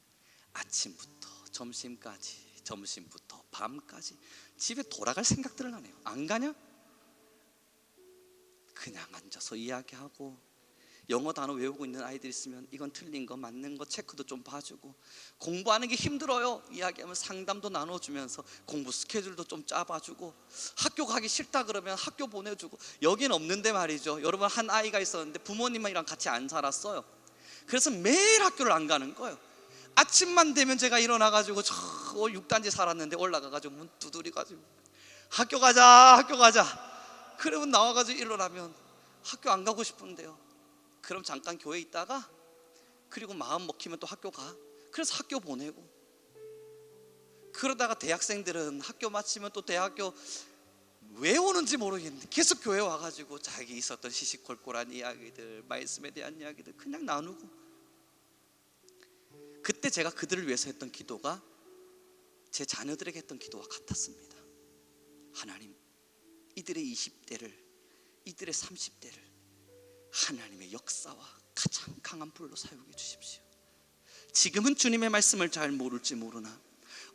아침부터 점심까지, 점심부터 밤까지 집에 돌아갈 생각들을 안 해요. 안 가냐? 그냥 앉아서 이야기하고, 영어 단어 외우고 있는 아이들 있으면 이건 틀린 거 맞는 거 체크도 좀 봐주고, 공부하는 게 힘들어요 이야기하면 상담도 나눠주면서 공부 스케줄도 좀 짜봐주고, 학교 가기 싫다 그러면 학교 보내주고. 여긴 없는데 말이죠, 여러분, 한 아이가 있었는데 부모님이랑 같이 안 살았어요. 그래서 매일 학교를 안 가는 거예요. 아침만 되면 제가 일어나가지고 저 6단지 살았는데 올라가가지고 문 두드려가지고 학교 가자 학교 가자. 그러면 나와가지고 일어나면 학교 안 가고 싶은데요. 그럼 잠깐 교회 있다가, 그리고 마음 먹히면 또 학교 가. 그래서 학교 보내고. 그러다가 대학생들은 학교 마치면 또 대학교 왜 오는지 모르겠는데 계속 교회 와가지고 자기 있었던 시시콜콜한 이야기들, 말씀에 대한 이야기들 그냥 나누고. 그때 제가 그들을 위해서 했던 기도가 제 자녀들에게 했던 기도와 같았습니다. 하나님, 이들의 20대를, 이들의 30대를 하나님의 역사와 가장 강한 불로 사용해 주십시오. 지금은 주님의 말씀을 잘 모를지 모르나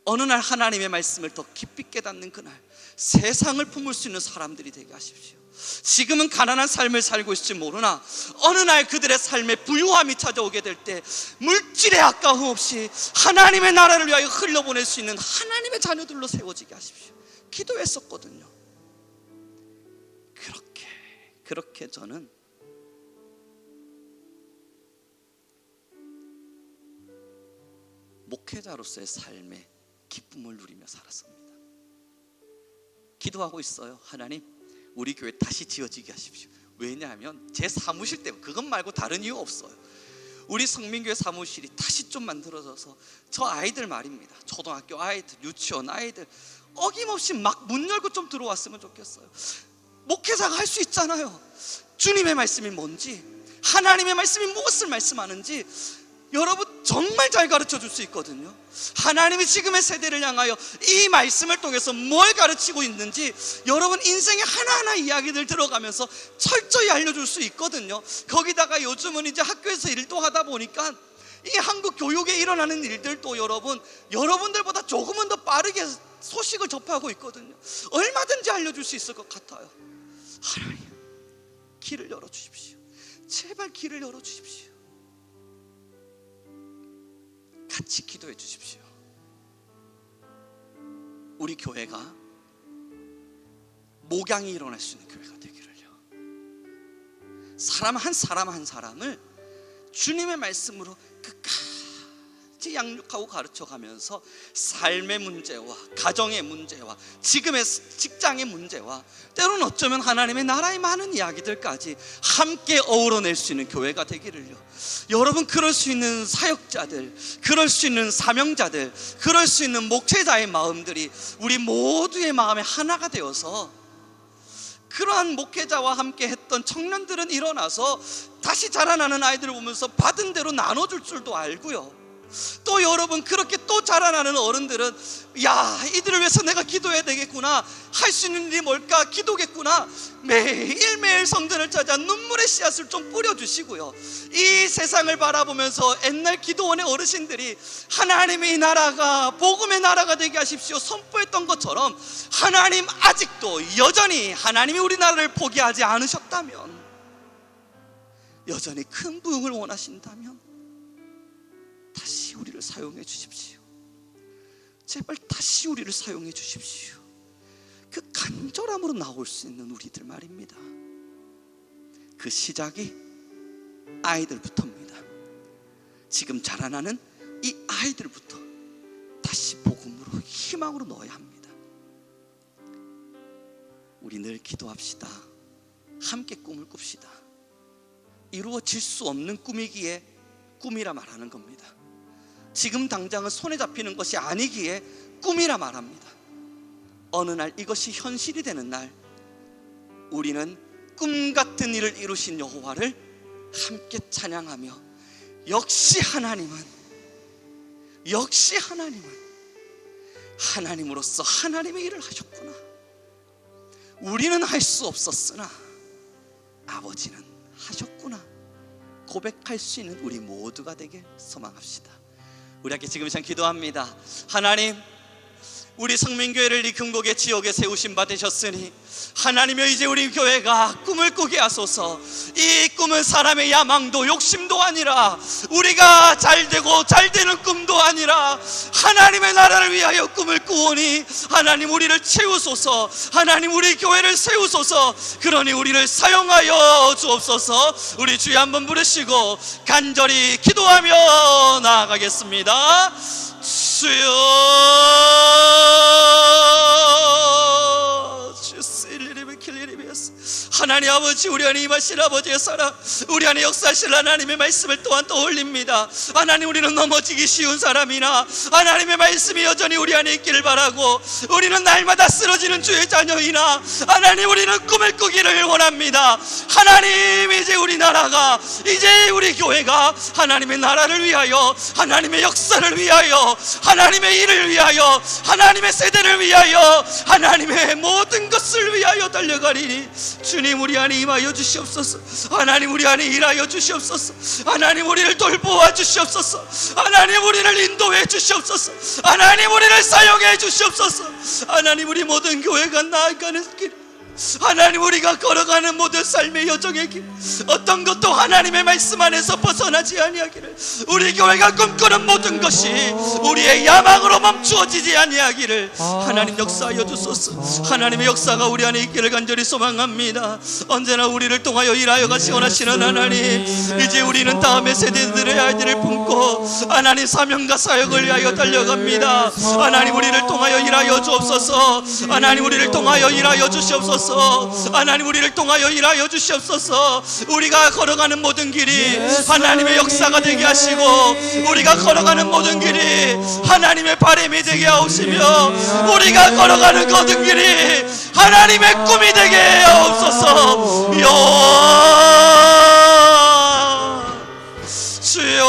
어느 날 하나님의 말씀을 더 깊이 깨닫는 그날 세상을 품을 수 있는 사람들이 되게 하십시오. 지금은 가난한 삶을 살고 있을지 모르나 어느 날 그들의 삶에 부유함이 찾아오게 될 때 물질의 아까움 없이 하나님의 나라를 위하여 흘려보낼 수 있는 하나님의 자녀들로 세워지게 하십시오. 기도했었거든요. 그렇게 저는 목회자로서의 삶의 기쁨을 누리며 살았습니다. 기도하고 있어요. 하나님, 우리 교회 다시 지어지게 하십시오. 왜냐하면 제 사무실 때문에, 그것 말고 다른 이유 없어요. 우리 성민교회 사무실이 다시 좀 만들어져서 저 아이들 말입니다, 초등학교 아이들, 유치원 아이들 어김없이 막 문 열고 좀 들어왔으면 좋겠어요. 목회자가 할 수 있잖아요. 주님의 말씀이 뭔지, 하나님의 말씀이 무엇을 말씀하는지 여러분 정말 잘 가르쳐 줄 수 있거든요. 하나님이 지금의 세대를 향하여 이 말씀을 통해서 뭘 가르치고 있는지 여러분 인생의 하나하나 이야기들 들어가면서 철저히 알려줄 수 있거든요. 거기다가 요즘은 이제 학교에서 일도 하다 보니까 이 한국 교육에 일어나는 일들도 여러분들보다 조금은 더 빠르게 소식을 접하고 있거든요. 얼마든지 알려줄 수 있을 것 같아요. 하나님, 길을 열어주십시오. 제발 길을 열어주십시오. 같이 기도해 주십시오. 우리 교회가 목양이 일어날 수 있는 교회가 되기를요. 사람 한 사람을 주님의 말씀으로 끝까지 양육하고 가르쳐가면서 삶의 문제와 가정의 문제와 지금의 직장의 문제와 때로는 어쩌면 하나님의 나라의 많은 이야기들까지 함께 어우러낼 수 있는 교회가 되기를요. 여러분, 그럴 수 있는 사역자들, 그럴 수 있는 사명자들, 그럴 수 있는 목회자의 마음들이 우리 모두의 마음에 하나가 되어서, 그러한 목회자와 함께 했던 청년들은 일어나서 다시 자라나는 아이들을 보면서 받은 대로 나눠줄 줄도 알고요. 또 여러분, 그렇게 또 자라나는 어른들은 야, 이들을 위해서 내가 기도해야 되겠구나, 할 수 있는 일이 뭘까, 기도겠구나, 매일매일 성전을 찾아 눈물의 씨앗을 좀 뿌려주시고요. 이 세상을 바라보면서 옛날 기도원의 어르신들이 하나님의 나라가 복음의 나라가 되게 하십시오 선포했던 것처럼, 하나님 아직도 여전히 하나님이 우리나라를 포기하지 않으셨다면, 여전히 큰 부흥을 원하신다면 다시 우리를 사용해 주십시오. 제발 다시 우리를 사용해 주십시오. 그 간절함으로 나올 수 있는 우리들 말입니다. 그 시작이 아이들부터입니다. 지금 자라나는 이 아이들부터 다시 복음으로 희망으로 넣어야 합니다. 우리 늘 기도합시다. 함께 꿈을 꿉시다. 이루어질 수 없는 꿈이기에 꿈이라 말하는 겁니다. 지금 당장은 손에 잡히는 것이 아니기에 꿈이라 말합니다. 어느 날 이것이 현실이 되는 날, 우리는 꿈 같은 일을 이루신 여호와를 함께 찬양하며 역시 하나님은 하나님으로서 하나님의 일을 하셨구나. 우리는 할 수 없었으나 아버지는 하셨구나 고백할 수 있는 우리 모두가 되길 소망합시다. 우리 함께 지금 이 시간 기도합니다. 하나님, 우리 성민교회를 이 경복의 지역에 세우신 바 되셨으니 하나님여, 이제 우리 교회가 꿈을 꾸게 하소서. 이 꿈은 사람의 야망도 욕심도 아니라, 우리가 잘되고 잘되는 꿈도 아니라 하나님의 나라를 위하여 꿈을 꾸오니 하나님 우리를 채우소서. 하나님 우리 교회를 세우소서. 그러니 우리를 사용하여 주옵소서. 우리 주여 한번 부르시고 간절히 기도하며 나아가겠습니다. 하나님 아버지, 우리 안에 임하실 아버지의 사랑, 우리 안에 역사하실 하나님의 말씀을 또한 떠올립니다. 하나님, 우리는 넘어지기 쉬운 사람이나 하나님의 말씀이 여전히 우리 안에 있기를 바라고, 우리는 날마다 쓰러지는 주의 자녀이나 하나님 우리는 꿈을 꾸기를 원합니다. 하나님, 이제 우리 나라가, 이제 우리 교회가 하나님의 나라를 위하여, 하나님의 역사를 위하여, 하나님의 일을 위하여, 하나님의 세대를 위하여, 하나님의 모든 것을 위하여 달려가리니 주님 우리 안에 임하여 주시옵소서. 하나님 우리 안에 일하여 주시옵소서. 하나님 우리를 돌보아 주시옵소서. 하나님 우리를 인도해 주시옵소서. 하나님 우리를 사용해 주시옵소서. 하나님 우리 모든 교회가 나아가는 길, 하나님 우리가 걸어가는 모든 삶의 여정의 길, 어떤 것도 하나님의 말씀 안에서 벗어나지 아니하기를, 우리 교회가 꿈꾸는 모든 것이 우리의 야망으로 멈추어지지 아니하기를 하나님 역사하여 주소서. 하나님의 역사가 우리 안에 있기를 간절히 소망합니다. 언제나 우리를 통하여 일하여 가시 원하시는 하나님, 이제 우리는 다음의 세대들의 아이들을 품고 하나님 사명과 사역을 위하여 달려갑니다. 하나님 우리를 통하여 일하여 주옵소서. 하나님 우리를 통하여 일하여 주시옵소서. 하나님 우리를 통하여 일하여 주시옵소서. 우리가 걸어가는 모든 길이 하나님의 역사가 되게 하시고, 우리가 걸어가는 모든 길이 하나님의 바람이 되게 하옵시며, 우리가 걸어가는 모든 길이 하나님의 꿈이 되게 하옵소서. 주여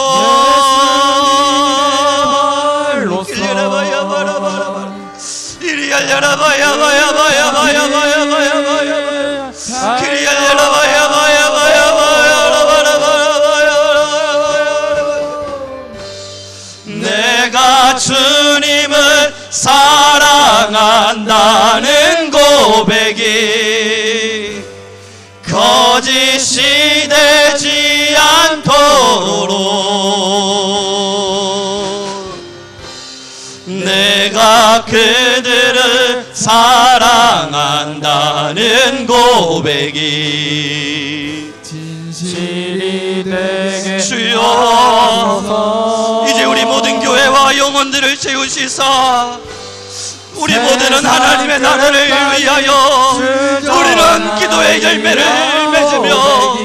길려라바야바라바라 이리알려라바야바야바야바야바야바야바야 내가 주님을 사랑한다는 고백이 거짓이 되지 않도록 내가 그들을 사랑한다는 고백이 진실이 되게 주여, 이제 우리 모든 교회와 영혼들을 채우시사 우리 모두는 하나님의 나라를 위하여 우리는 기도의 열매를 맺으며,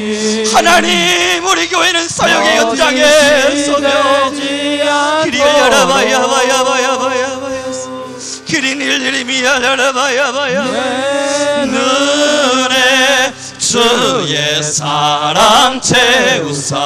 하나님 우리 교회는 사역의 현장에 서며 길이 열어봐야봐야봐야봐야 길이 일일이 열어봐야봐야 눈에 주의 사랑 채우사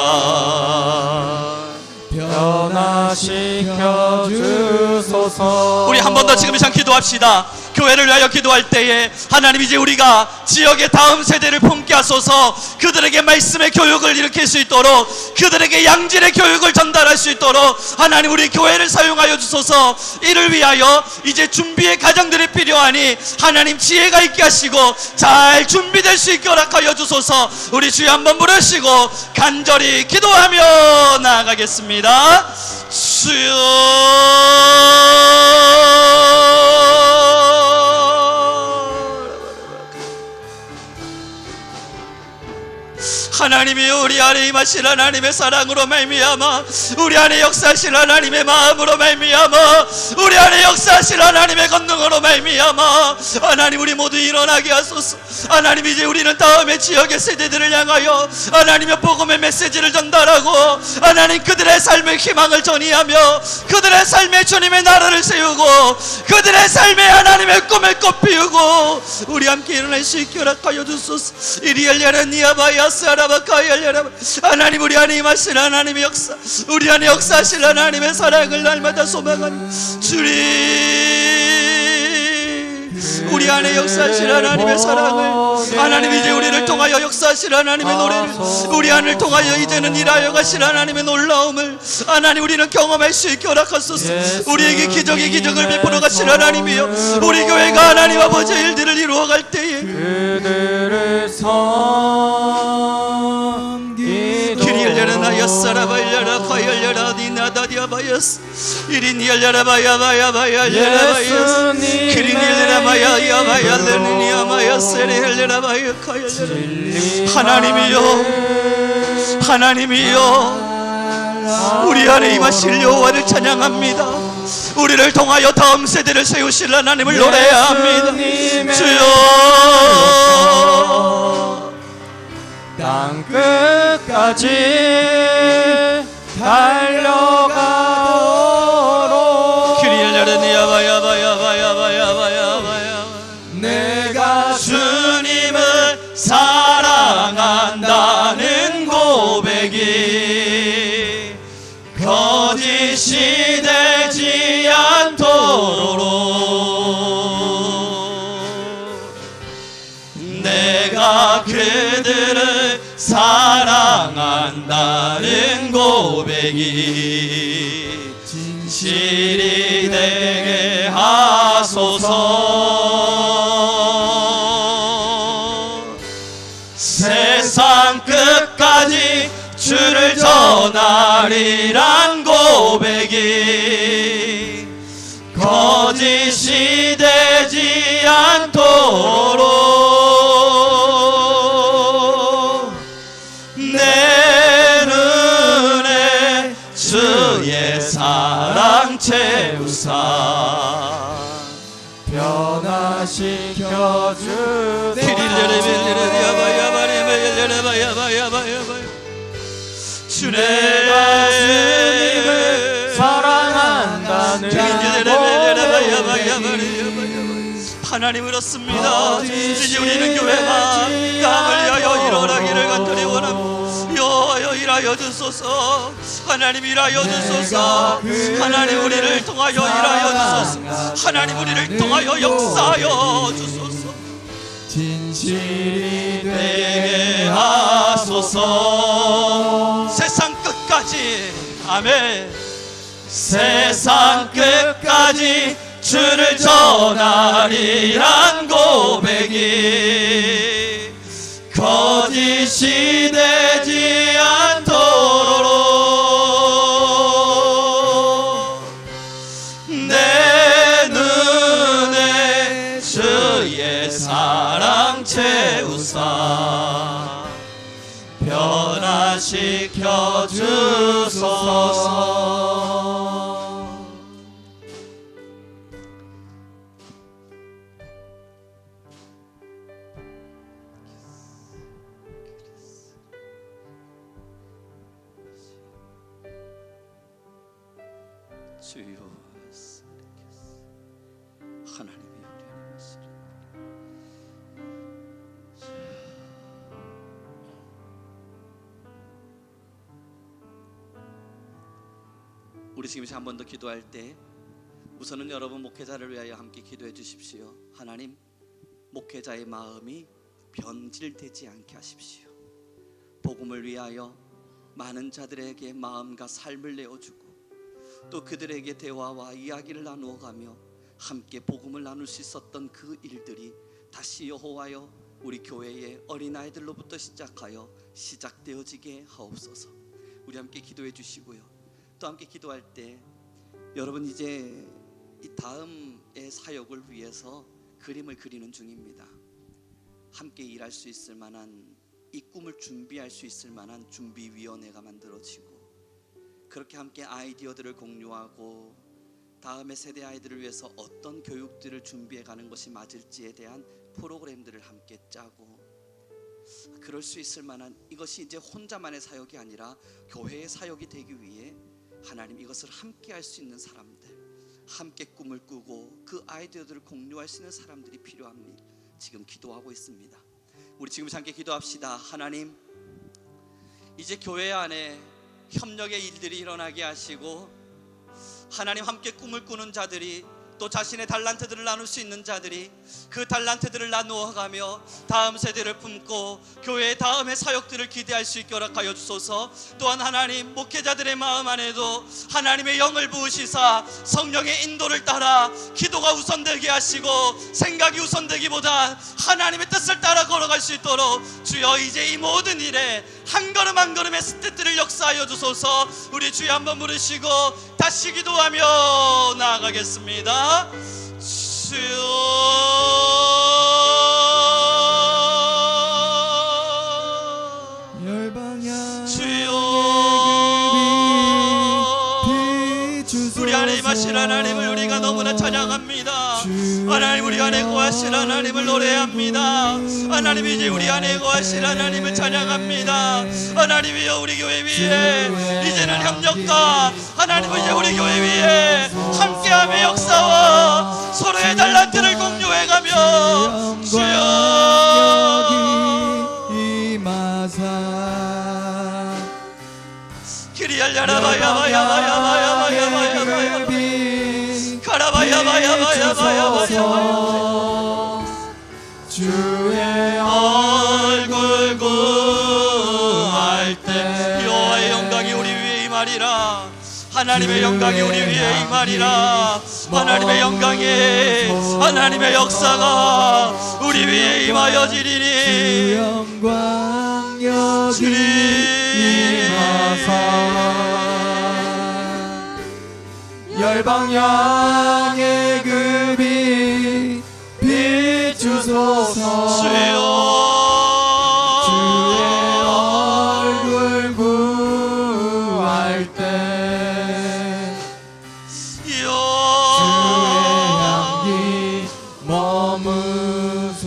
변화시켜 주소서. 우리 한 번 더 지금 이 시간 기도합시다. 교회를 위하여 기도할 때에 하나님, 이제 우리가 지역의 다음 세대를 품게 하소서. 그들에게 말씀의 교육을 일으킬 수 있도록, 그들에게 양질의 교육을 전달할 수 있도록 하나님 우리 교회를 사용하여 주소서. 이를 위하여 이제 준비의 가정들이 필요하니 하나님 지혜가 있게 하시고 잘 준비될 수 있게 허락하여 주소서. 우리 주여 한번 부르시고 간절히 기도하며 나아가겠습니다. 주여 하나님이여, 우리 안에 임하실 하나님의 사랑으로 말미암아, 우리 안에 역사하실 하나님의 마음으로 말미암아, 우리 안에 역사하실 하나님의 권능으로 말미암아, 하나님 우리 모두 일어나게 하소서. 하나님, 이제 우리는 다음의 지역의 세대들을 향하여 하나님의 복음의 메시지를 전달하고, 하나님 그들의 삶의 희망을 전이하며 그들의 삶의 주님의 나라를 세우고 그들의 삶의 하나님의 꿈을 꽃피우고 우리 함께 일어날 수 있게 허락하여 주소서. 이리 열려라 니아바야 사라바카 열려라. 하나님, 우리 안에 임하신 하나님의 역사, 우리 안에 역사하실 하나님의 사랑을 날마다 소망하는 주님, 우리 안에 역사하실 하나님의 사랑을, 하나님 이제 우리를 통하여 역사하실 하나님의 노래를, 우리 안을 통하여 이제는 일하여 가실 하나님의 놀라움을 하나님 우리는 경험할 수 있게 허락하소서. 우리에게 기적의 기적을 베풀어 가실 하나님이여, 우리 교회가 하나님 아버지의 일들을 이루어갈 때에 그들을 섬기도록 길이 열려라 나야사라바 열려라 가 열려라 니나다디아바야스 이린 열려라 바야바야바야 열려라 길이 열려라 바야야바야 르니야마야 세리 열려라 바야 가 열려라. 하나님이여, 하나님이여, 우리 안에 임하실 여호와를 찬양합니다. 우리를 통하여 다음 세대를 세우실 하나님을 노래합니다. 주여, 땅 끝까지 달려가도록 길이 열려라 니야바야바야바야바야바야바야 내가 주님을 사랑한다는 고백이 거짓이 되지 않도록 내가 그들을 사랑한다는 고백이 진실이 되게 하소서. 세상 끝까지 주를 전하리란 고백이 거짓이 되지 않도록 내 눈에 주의 사랑 채우사 변화시켜 주소서. 내가 주님을 사랑한다는 하나님 그렇습니다. 이제 우리는 교회가 땅을 위하여 일어나기를 간절히 원합니다. 여호와여 일하여 주소서. 하나님 일하여 주소서. 하나님 우리를 통하여 일하여 주소서. 하나님 우리를 통하여 역사하여 주소서. 진실이 되게 하소서. 세상 끝까지, 아멘. 세상 끝까지 주를 전하리란 고백이 거짓이 되지 않도록 내 눈에 주의 사랑 채우사 변화시켜 주소서. 주여, 하나님이 우리 안에 있으리. 우리 지금 한 번 더 기도할 때 우선은 여러분 목회자를 위하여 함께 기도해 주십시오. 하나님, 목회자의 마음이 변질되지 않게 하십시오. 복음을 위하여 많은 자들에게 마음과 삶을 내어주고 또 그들에게 대화와 이야기를 나누어가며 함께 복음을 나눌 수 있었던 그 일들이 다시 여호와여 우리 교회의 어린아이들로부터 시작하여 시작되어지게 하옵소서. 우리 함께 기도해 주시고요. 또 함께 기도할 때 여러분 이제 이 다음의 사역을 위해서 그림을 그리는 중입니다. 함께 일할 수 있을 만한 이 꿈을 준비할 수 있을 만한 준비위원회가 만들어지고, 그렇게 함께 아이디어들을 공유하고 다음의 세대 아이들을 위해서 어떤 교육들을 준비해가는 것이 맞을지에 대한 프로그램들을 함께 짜고, 그럴 수 있을 만한, 이것이 이제 혼자만의 사역이 아니라 교회의 사역이 되기 위해 하나님 이것을 함께 할 수 있는 사람들, 함께 꿈을 꾸고 그 아이디어들을 공유할 수 있는 사람들이 필요합니다. 지금 기도하고 있습니다. 우리 지금 함께 기도합시다. 하나님, 이제 교회 안에 협력의 일들이 일어나게 하시고, 하나님 함께 꿈을 꾸는 자들이, 또 자신의 달란트들을 나눌 수 있는 자들이 그 달란트들을 나누어가며 다음 세대를 품고 교회의 다음의 사역들을 기대할 수 있게 허락하여 주소서. 또한 하나님, 목회자들의 마음 안에도 하나님의 영을 부으시사 성령의 인도를 따라 기도가 우선되게 하시고 생각이 우선되기보다 하나님의 뜻을 따라 걸어갈 수 있도록 주여 이제 이 모든 일에 한 걸음 한 걸음의 스텝들을 역사하여 주소서. 우리 주여 한번 부르시고 다시 기도하며 나아가겠습니다. 주여, 열방향 주여, 비추소서. 우리 안에 임하신 하나님을 우리가 너무나 찬양합니다. 하나님, 우리 안에 거하실 하나님을 노래합니다. 하나님, 이제 우리 안에 거하실 하나님을 찬양합니다. 하나님이여, 우리 교회 위에 이제는 협력과 하나님은 이제 우리 교회 위에 함께함의 역사와 서로의 달란트를 공유해가며 주여 임하사 키리알야라바야바야바야바야바야바야바야 가라바야바야바야바야바야 주의 얼굴 구할 때 여호와의 영광이 우리 위에 임하리라. 하나님의 영광이 우리 위에 임하리라. 하나님의 영광이, 하나님의 역사가 우리 위에 임하여지리니 영광 여기 임하사 열방향의 그 빛 비추소서. 주여, 주의 얼굴 구할 때 주의 향기 머무소서.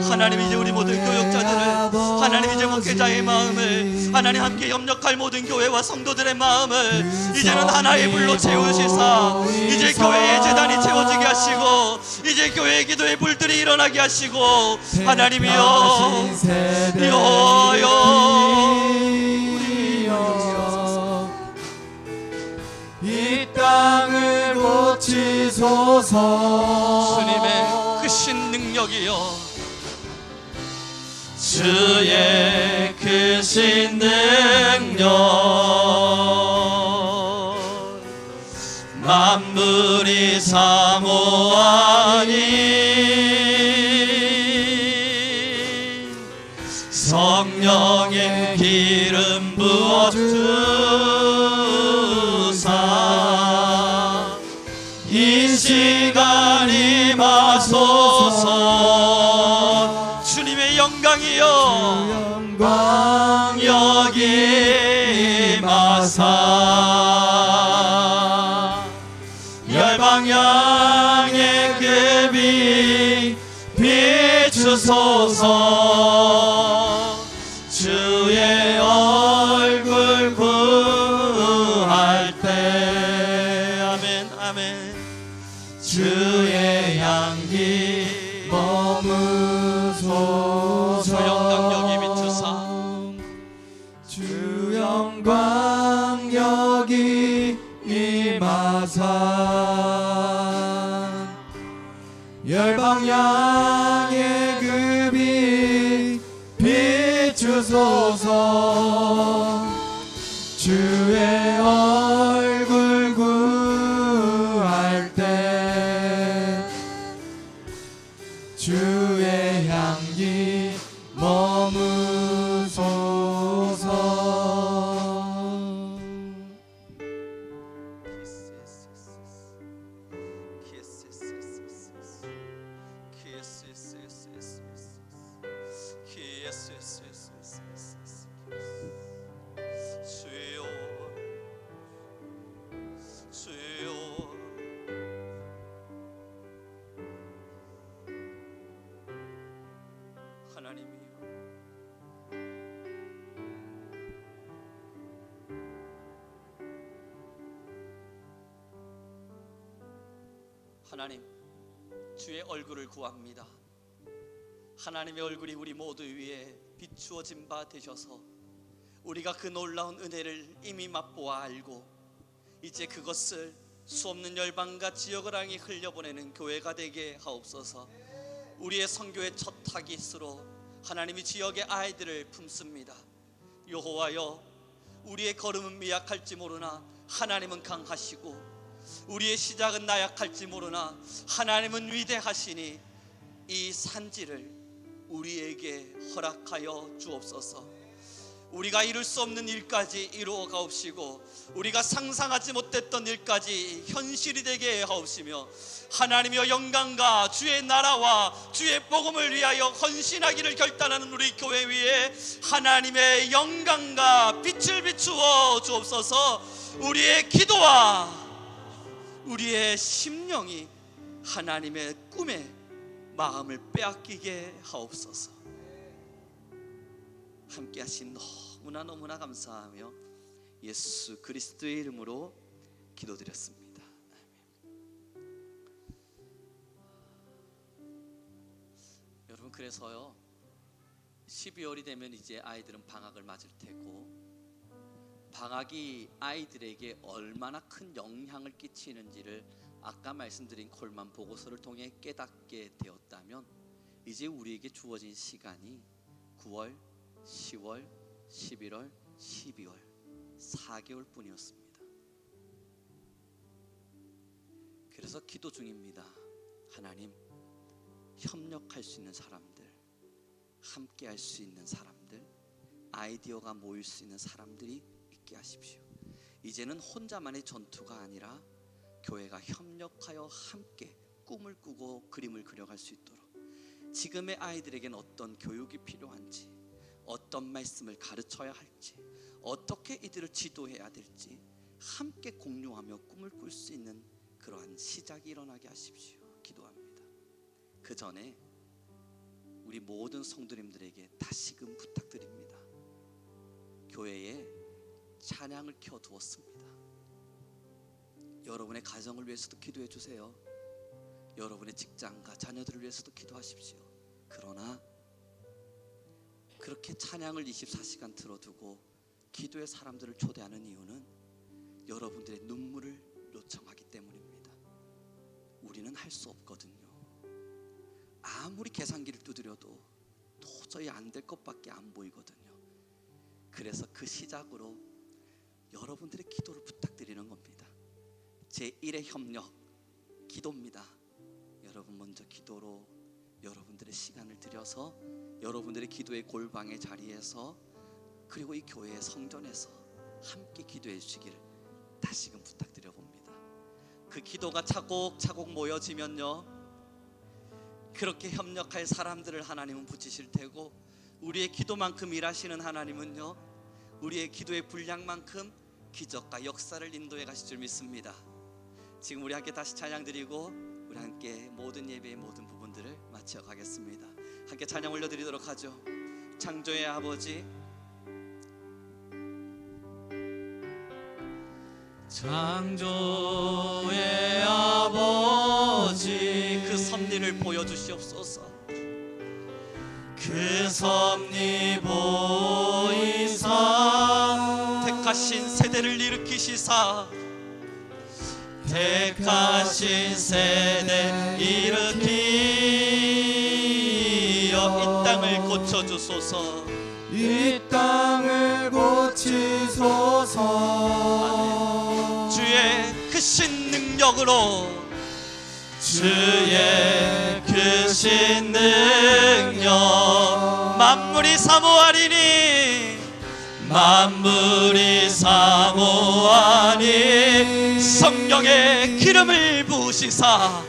하나님, 이제 우리 모든 교역자들을, 하나님 이제 목회자의 마음을, 하나님 함께 협력할 모든 교회와 성도들의 마음을 이제는 하나의 불로 채우시사 이제 교회의 재단이 채워지게 하시고 이제 교회의 기도의 불들이 일어나게 하시고 하나님이여, 이 땅을 고치소서. 주님의 크신 능력이여, 주의 크신 능력 만물이 사모하니 성령의 기름 부어 주사 이 시간 임하소서. 주님의 영광이여, 영광 여기 임하사 열방향의 그 빛 비추소서. 주의 얼굴 구할 때 아멘, 아멘. 주의 향기 머무소서. 주 영광 여기 비추사 주 영광 여기 임하사 열방향의 그 빛 비추소서. 주의 얼굴 구할 때 주의 향기 머무소서. 하나님, 주의 얼굴을 구합니다. 하나님의 얼굴이 우리 모두 위에 비추어진 바 되셔서 우리가 그 놀라운 은혜를 이미 맛보아 알고 이제 그것을 수없는 열방과 지역을 향해 흘려보내는 교회가 되게 하옵소서. 우리의 선교의 첫 타깃으로 하나님이 지역의 아이들을 품습니다. 여호와여, 우리의 걸음은 미약할지 모르나 하나님은 강하시고 우리의 시작은 나약할지 모르나 하나님은 위대하시니 이 산지를 우리에게 허락하여 주옵소서. 우리가 이룰 수 없는 일까지 이루어 가옵시고 우리가 상상하지 못했던 일까지 현실이 되게 하옵시며 하나님의 영광과 주의 나라와 주의 복음을 위하여 헌신하기를 결단하는 우리 교회 위에 하나님의 영광과 빛을 비추어 주옵소서. 우리의 기도와 우리의 심령이 하나님의 꿈에 마음을 빼앗기게 하옵소서. 함께 하신 너무나 감사하며 예수 그리스도의 이름으로 기도드렸습니다. 여러분, 그래서요 12월이 되면 이제 아이들은 방학을 맞을 테고 방학이 아이들에게 얼마나 큰 영향을 끼치는지를 아까 말씀드린 콜만 보고서를 통해 깨닫게 되었다면 이제 우리에게 주어진 시간이 9월, 10월, 11월, 12월 4개월 뿐이었습니다. 그래서 기도 중입니다. 하나님, 협력할 수 있는 사람들, 함께 할 수 있는 사람들, 아이디어가 모일 수 있는 사람들이 있게 하십시오. 이제는 혼자만의 전투가 아니라 교회가 협력하여 함께 꿈을 꾸고 그림을 그려갈 수 있도록 지금의 아이들에게는 어떤 교육이 필요한지, 어떤 말씀을 가르쳐야 할지, 어떻게 이들을 지도해야 될지 함께 공유하며 꿈을 꿀 수 있는 그러한 시작이 일어나게 하십시오. 기도합니다. 그 전에 우리 모든 성도님들에게 다시금 부탁드립니다. 교회에 찬양을 켜두었습니다. 여러분의 가정을 위해서도 기도해 주세요. 여러분의 직장과 자녀들을 위해서도 기도하십시오. 그러나 그렇게 찬양을 24시간 틀어두고 기도의 사람들을 초대하는 이유는 여러분들의 눈물을 요청하기 때문입니다. 우리는 할 수 없거든요. 아무리 계산기를 두드려도 도저히 안 될 것밖에 안 보이거든요. 그래서 그 시작으로 여러분들의 기도를 부탁드리는 겁니다. 제1의 협력, 기도입니다. 여러분 먼저 기도로 여러분들의 시간을 들여서 여러분들의 기도의 골방의 자리에서 그리고 이 교회의 성전에서 함께 기도해 주시기를 다시금 부탁드려 봅니다. 그 기도가 차곡차곡 모여지면요, 그렇게 협력할 사람들을 하나님은 붙이실 테고 우리의 기도만큼 일하시는 하나님은요, 우리의 기도의 분량만큼 기적과 역사를 인도해 가실 줄 믿습니다. 지금 우리 함께 다시 찬양 드리고 우리 함께 모든 예배의 모든 부분들을 마쳐 가겠습니다. 함께 찬양 올려드리도록 하죠. 창조의 아버지, 창조의 아버지, 그 섭리를 보여주시옵소서. 그 섭리 보이사 택하신 세대를 일으키시사 택하신 세대 일으키어 이 땅을 고쳐주소서. 이 땅을 고치소서. 주의 크신 능력으로, 주의 크신 능력 만물이 사모하리니, 만물이 사모하니 성령의 기름을 부으시사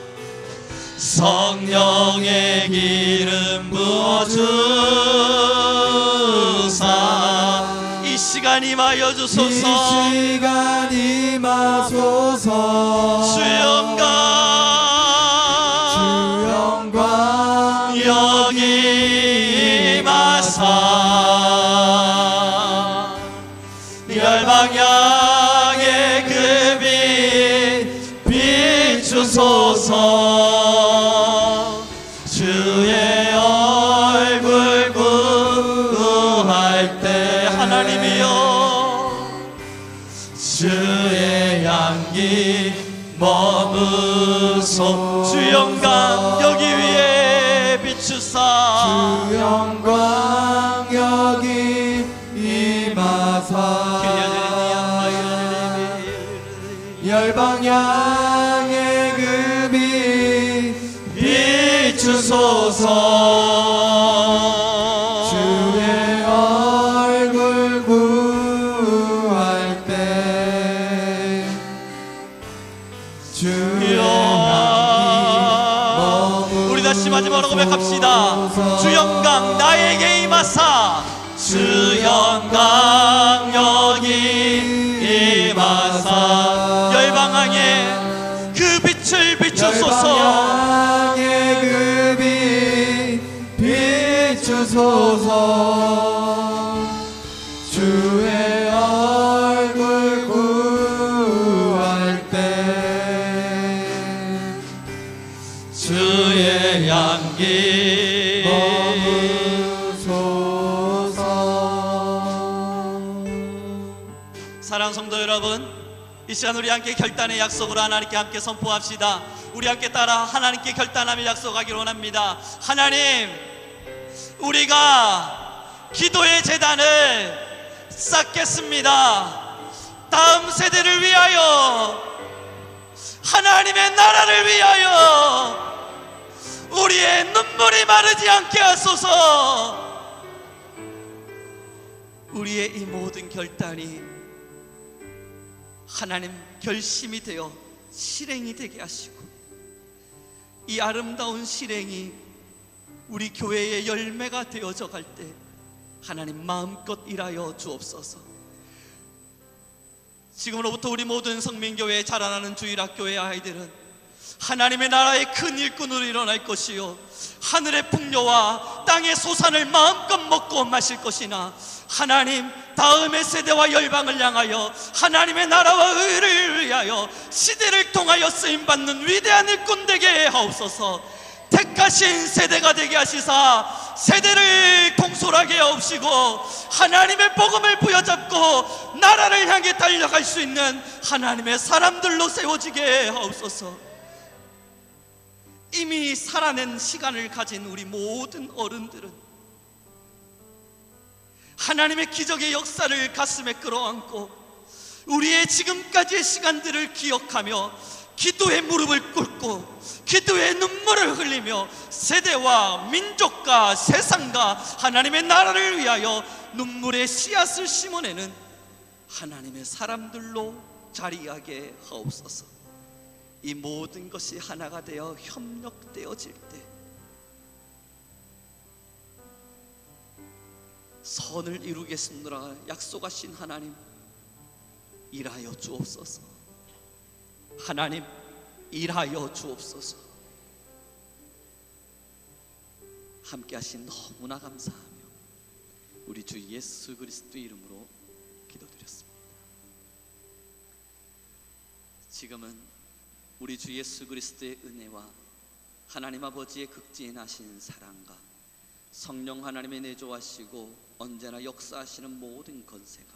성령의 기름 부어주사 이 시간 임하여 이 주소서. 시간 임하소서. 주 영광 여기 임하사 열방향의 그 빛 비추소서. 주소서. 주의 얼굴 구할 때 하나님이여 주의 향기 머무소. 주 영광 여기 위에 비추사. 주 영광 여기 임하사. 열방향의 그 빛 비추소서. 주의 얼굴 구할 때 주의 향기 우리 다시 마지막으로 고백합시다. 주 영광 나에게 임하사. 주 영광 여기 임하사. 열방항에 그 빛을 비추소서. 열방향의 그 빛 비추소서. 주의 얼굴 구할 때 주의 향기 사랑 성도 여러분, 이 시간 우리 함께 결단의 약속으로 하나님께 함께 선포합시다. 우리 함께 따라 하나님께 결단하며 약속하기를 원합니다. 하나님, 우리가 기도의 제단을 쌓겠습니다. 다음 세대를 위하여, 하나님의 나라를 위하여 우리의 눈물이 마르지 않게 하소서. 우리의 이 모든 결단이 하나님 결심이 되어 실행이 되게 하시고, 이 아름다운 실행이 우리 교회의 열매가 되어져 갈 때 하나님 마음껏 일하여 주옵소서. 지금으로부터 우리 모든 성민교회에 자라나는 주일학교의 아이들은 하나님의 나라의 큰 일꾼으로 일어날 것이요, 하늘의 풍요와 땅의 소산을 마음껏 먹고 마실 것이나 하나님 다음의 세대와 열방을 향하여 하나님의 나라와 의를 위하여 시대를 통하여 쓰임받는 위대한 일꾼 되게 하옵소서. 택하신 세대가 되게 하시사 세대를 통솔하게 하옵시고, 하나님의 복음을 부여잡고 나라를 향해 달려갈 수 있는 하나님의 사람들로 세워지게 하옵소서. 이미 살아낸 시간을 가진 우리 모든 어른들은 하나님의 기적의 역사를 가슴에 끌어안고 우리의 지금까지의 시간들을 기억하며 기도의 무릎을 꿇고 기도의 눈물을 흘리며 세대와 민족과 세상과 하나님의 나라를 위하여 눈물의 씨앗을 심어내는 하나님의 사람들로 자리하게 하옵소서. 이 모든 것이 하나가 되어 협력되어질 때 선을 이루겠습니다 약속하신 하나님, 일하여 주옵소서. 하나님, 일하여 주옵소서. 함께 하신 너무나 감사하며 우리 주 예수 그리스도 이름으로 기도드렸습니다. 지금은 우리 주 예수 그리스도의 은혜와 하나님 아버지의 극진하신 사랑과 성령 하나님의 내조하시고 언제나 역사하시는 모든 권세가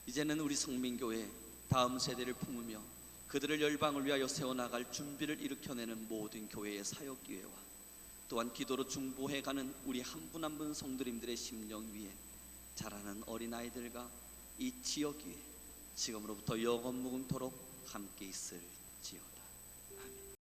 이제는 우리 성민교회 다음 세대를 품으며 그들을 열방을 위하여 세워나갈 준비를 일으켜내는 모든 교회의 사역기회와 또한 기도로 중보해가는 우리 한 분 한 분 성도님들의 심령 위에 자라는 어린아이들과 이 지역 위에 지금으로부터 영원 무궁토록 함께 있을지어다.